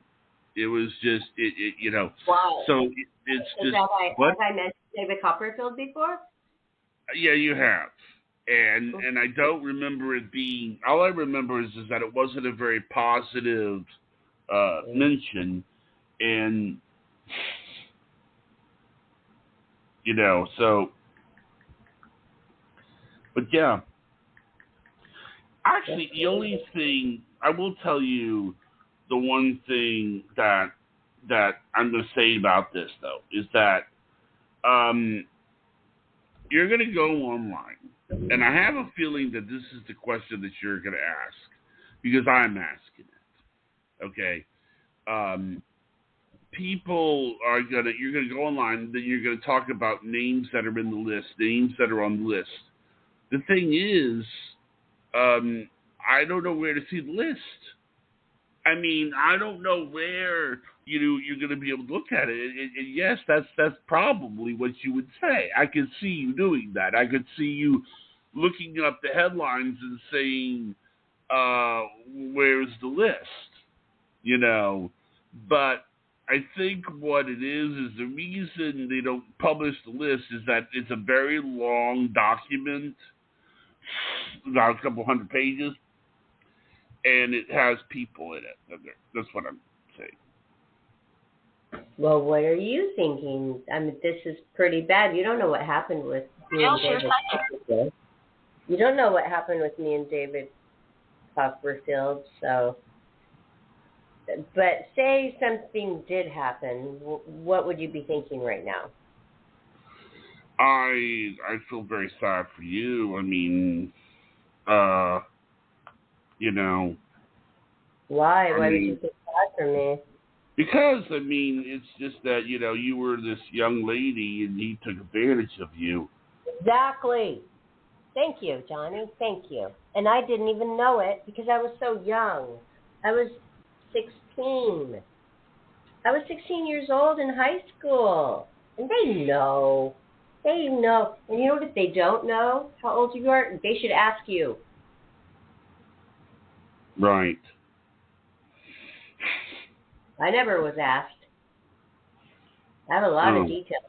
It was just, you know. Wow. So it's just. Have What? I mentioned David Copperfield before? Yeah, you have. And I don't remember it being. All I remember is that it wasn't a very positive mention, and you know. So, but yeah. Actually, the only thing I will tell you, the one thing that I'm going to say about this though is that you're going to go online, and I have a feeling that this is the question that you're going to ask because I'm asking it. Okay, people are gonna you're going to go online, then you're going to talk about names that are in the list, names that are on the list. The thing is, I don't know where to see the list. I mean, I don't know where you're going to be able to look at it. And yes, that's probably what you would say. I could see you doing that. I could see you looking up the headlines and saying, "Where's the list?" You know, but I think what it is the reason they don't publish the list is that it's a very long document, about a couple hundred pages, and it has people in it. That's what I'm saying. Well, what are you thinking? I mean, this is pretty bad. You don't know what happened with me and David Copperfield. You don't know what happened with me and David Copperfield, so. But say something did happen, what would you be thinking right now? I feel very sad for you. I mean, you know. Why? Why would you feel sad for me? Because I mean, it's just that you were this young lady and he took advantage of you. Exactly. Thank you, Johnny. Thank you. And I didn't even know it because I was so young. I was 16. I was 16 years old in high school. And they know. They know. And you know what, if they don't know how old you are, they should ask you. Right. I never was asked. I have a lot of details.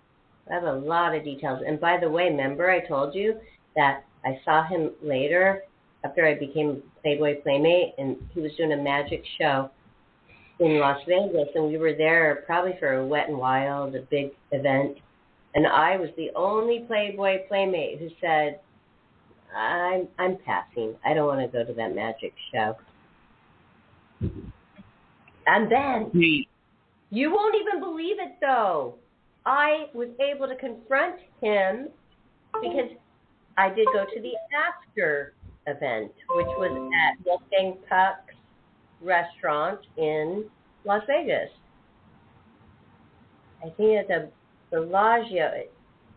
I have a lot of details. And by the way, remember I told you that I saw him later after I became Playboy Playmate, and he was doing a magic show in Las Vegas, and we were there probably for a Wet and Wild, a big event. And I was the only Playboy Playmate who said, I'm passing. I don't want to go to that magic show. And then, you won't even believe it though, I was able to confront him because I did go to the after event, which was at Wolfgang Puck's restaurant in Las Vegas. I think at the Bellagio.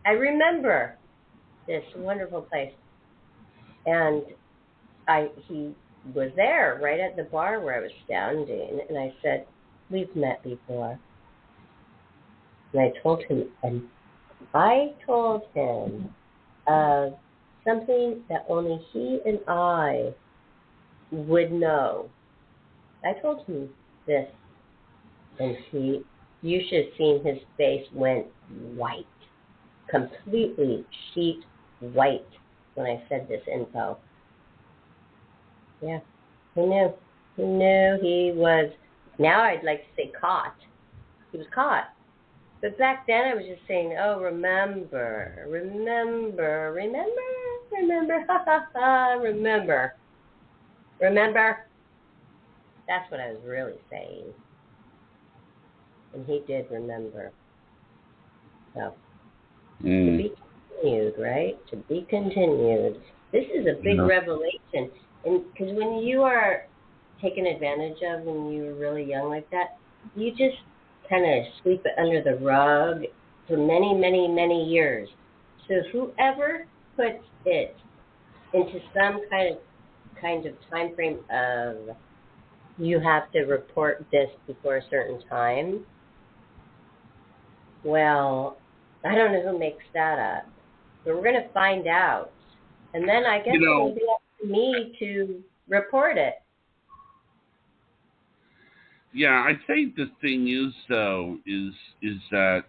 I remember this wonderful place. And he was there right at the bar where I was standing, and I said, "We've met before." And I told him of something that only he and I would know. I told him this, and you should have seen his face went white, completely sheet white when I said this info. Yeah, he knew. He knew he was, now I'd like to say caught. He was caught. But back then I was just saying, oh, remember, ha ha ha, remember. That's what I was really saying. and he did remember. So, to Mm. be continued, right? To be continued. This is a big Yeah. revelation. And because when you are taken advantage of when you were really young like that, you just kind of sweep it under the rug for many, many, many years. So whoever puts it into some kind of time frame of you have to report this before a certain time, well, I don't know who makes that up, but we're going to find out. And then I guess You it'll know, be up to me to report it. yeah, I think the thing is though is that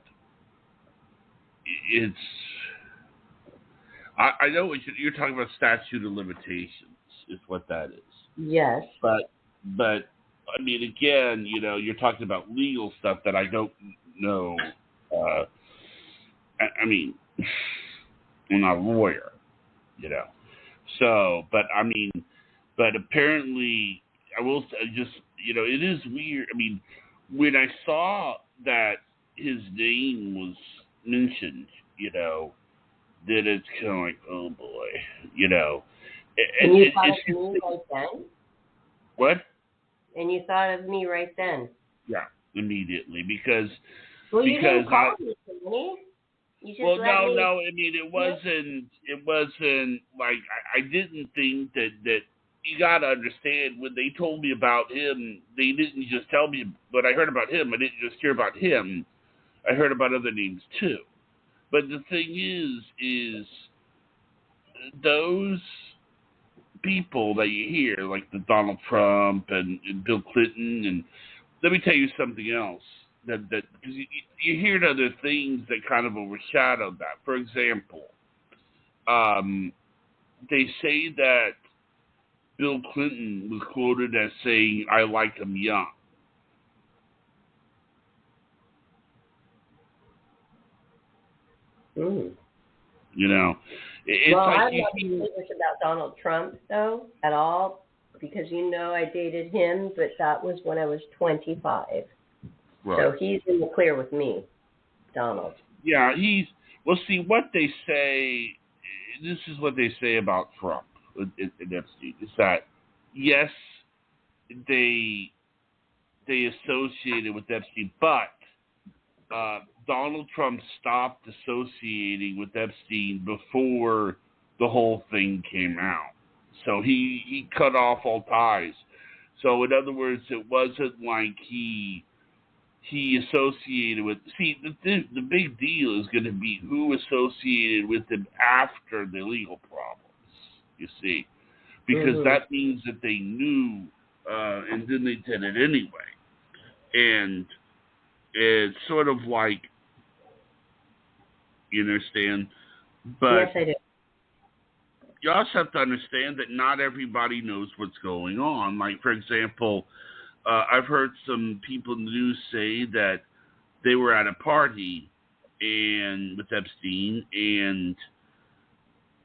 it's I know what you're talking about statute of limitations is what that is. Yes. But I mean again, you're talking about legal stuff that I don't know. Uh, I mean, I'm not a lawyer, you know. So, but I mean, but apparently, I will just, it is weird. I mean, when I saw that his name was mentioned, then it's kind of like, oh boy, you know, And you thought it's of me right then? what? And you thought of me right then? Yeah, immediately because Well, you didn't I call me, Tony. You just well, let me. no. I mean, it wasn't like I didn't think that you got to understand when they told me about him, they didn't just tell me when I heard about him. I didn't just hear about him. I heard about other names too. But the thing is those people that you hear, like the Donald Trump and Bill Clinton, and let me tell you something else that because you hear other things that kind of overshadow that. For example, um, they say that Bill Clinton was quoted as saying, "I like him young." Mm. You know, it's Well, like I'm you not see. religious about Donald Trump, though, at all, because I dated him, but that was when I was 25. Right. So he's in the clear with me, Donald. Yeah, well. See what they say. This is what they say about Trump and Epstein. Is that yes, they they associated with Epstein, but Donald Trump stopped associating with Epstein before the whole thing came out. So he cut off all ties. So in other words, it wasn't like he associated with. See, the big deal is going to be who associated with him after the legal problems. You see, because Mm-hmm. that means that they knew, and then they did it anyway. And it's sort of like, you understand, Yes, but I do. you also have to understand that not everybody knows what's going on. Like, for example, I've heard some people in the news say that they were at a party and with Epstein, and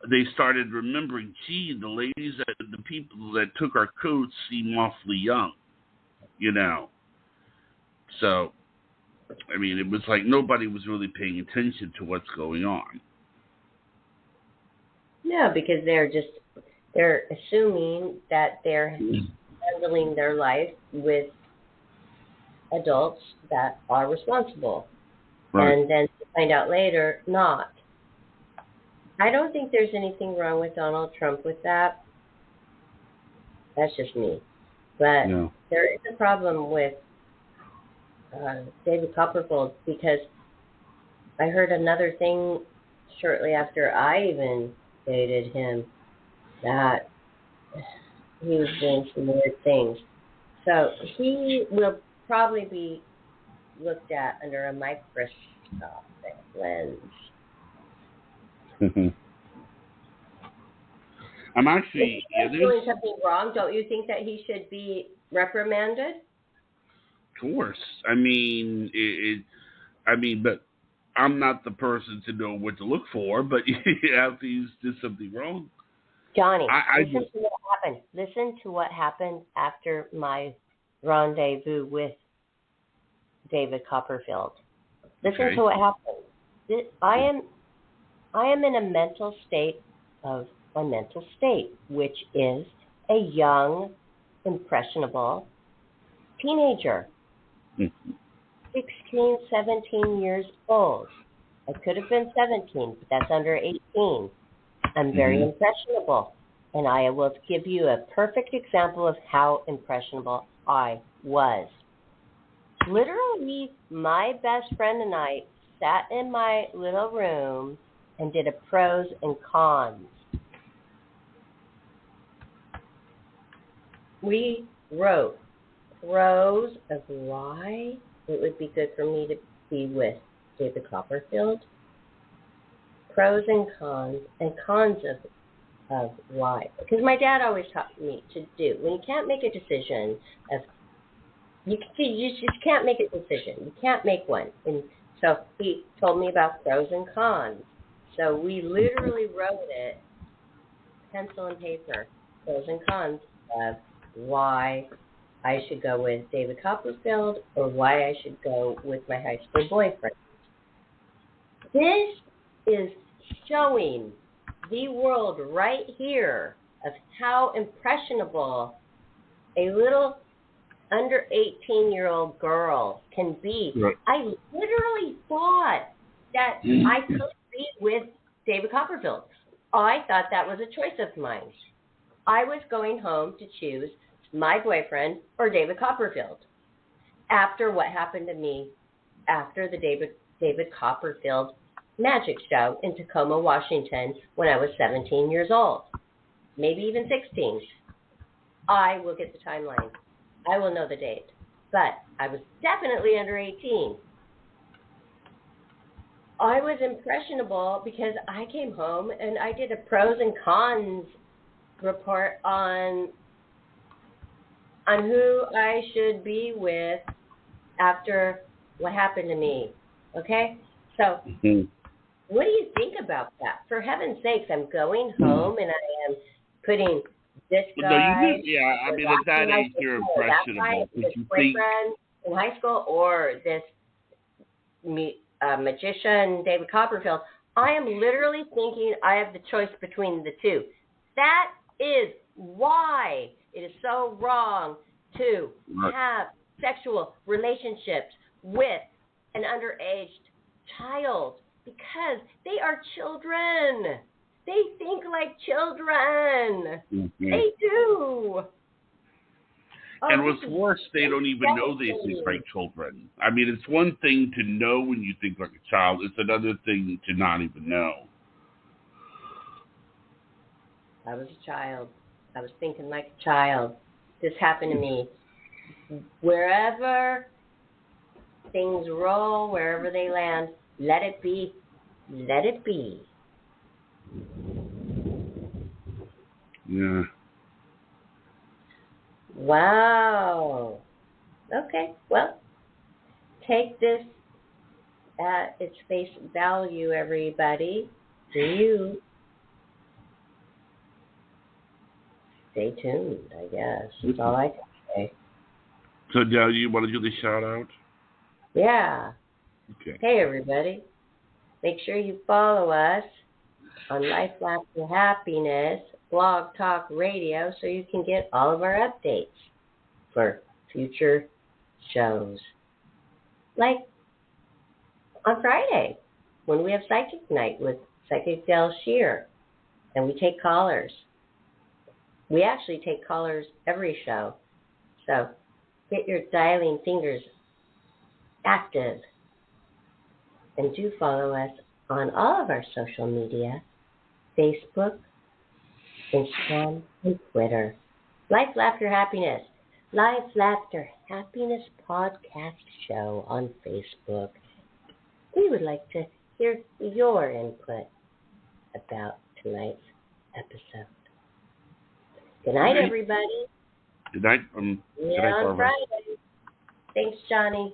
they started remembering, gee, the people that took our coats seem awfully young, you know. So, I mean, it was like nobody was really paying attention to what's going on. No, because they're assuming that they're handling their life with adults that are responsible, Right. and then to find out later, not. I don't think there's anything wrong with Donald Trump with that. That's just me. But Yeah. there is a problem with David Copperfield because I heard another thing shortly after I even dated him that he was doing some weird things. So he will probably be looked at under a microscopic lens. I'm If actually, yeah, he's doing something wrong, don't you think that he should be reprimanded? of course. I mean, but I'm not the person to know what to look for. But yeah, if he's did something wrong, Johnny, I listen just to what happened. Listen to what happened after my rendezvous with David Copperfield. Listen Okay. to what happened. I am in a my mental state, which is a young, impressionable teenager, 16, 17 years old. I could have been 17, but that's under 18. I'm very impressionable, and I will give you a perfect example of how impressionable I was. Literally, my best friend and I sat in my little room and did a pros and cons. We wrote pros of why it would be good for me to be with David Copperfield, pros and cons of why. Because my dad always taught me to do, when you can't make a decision you just can't make a decision. You can't make one. And so he told me about pros and cons. So we literally wrote it, pencil and paper, pros and cons of why I should go with David Copperfield or why I should go with my high school boyfriend. This is showing the world right here of how impressionable a little under 18-year-old girl can be. Right. I literally thought that I could be with David Copperfield. I thought that was a choice of mine. I was going home to choose my boyfriend or David Copperfield after what happened to me after the David Copperfield magic show in Tacoma, Washington when I was 17 years old, maybe even 16. I will get the timeline. I will know the date. But I was definitely under 18. I was impressionable because I came home and I did a pros and cons report on who I should be with after what happened to me. Okay? So, what do you think about that? For heaven's sakes, I'm going home and I am putting this guy. No, I mean, at that age, you're impressionable. This boyfriend in high school or this magician, David Copperfield. I am literally thinking I have the choice between the two. That is why it is so wrong to have sexual relationships with an underage child because they are children. They think like children. They do. And what's worse, they don't even know they think like children. I mean, it's one thing to know when you think like a child. It's another thing to not even know. I was a child. I was thinking like a child. This happened to me. Wherever things roll, wherever they land, let it be. Let it be. Yeah. Wow. Okay. Well, take this at its face value, everybody. Do you? Stay tuned, I guess. That's all I can say. So now you want to do the shout out? Yeah. Okay. Hey, everybody. Make sure you follow us on Life, Laughter, Happiness, Blog Talk Radio, so you can get all of our updates for future shows. Like on Friday, when we have Psychic Night with Psychic Del Shear, and we take callers. We actually take callers every show. So get your dialing fingers active. And do follow us on all of our social media, Facebook, Instagram, and Twitter. Life, Laughter, Happiness. Life, Laughter, Happiness Podcast Show on Facebook. We would like to hear your input about tonight's episode. Good night, everybody. Good night. Good night, on Friday. Thanks, Johnny.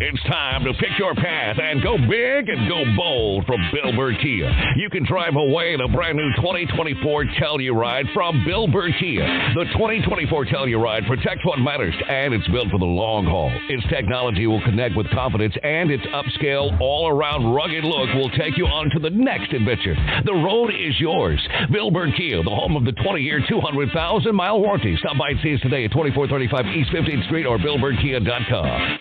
It's time to pick your path and go big and go bold from Bill Bird Kia. You can drive away in a brand new 2024 Telluride from Bill Bird Kia. The 2024 Telluride protects what matters, and it's built for the long haul. Its technology will connect with confidence, and its upscale, all-around rugged look will take you on to the next adventure. The road is yours. Bill Bird Kia, the home of the 20-year, 200,000-mile warranty. Stop by and see us today at 2435 East 15th Street or BillBirdKia.com.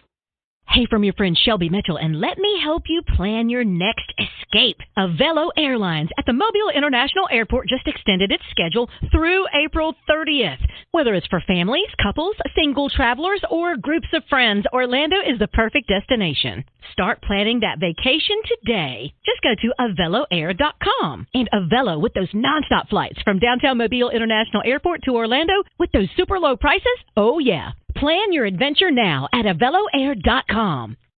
Hey, from your friend Shelby Mitchell, and let me help you plan your next escape. Avelo Airlines at the Mobile International Airport just extended its schedule through April 30th. Whether it's for families, couples, single travelers, or groups of friends, Orlando is the perfect destination. Start planning that vacation today. Just go to AveloAir.com. And Avelo with those nonstop flights from downtown Mobile International Airport to Orlando with those super low prices? Oh, yeah. Plan your adventure now at AveloAir.com.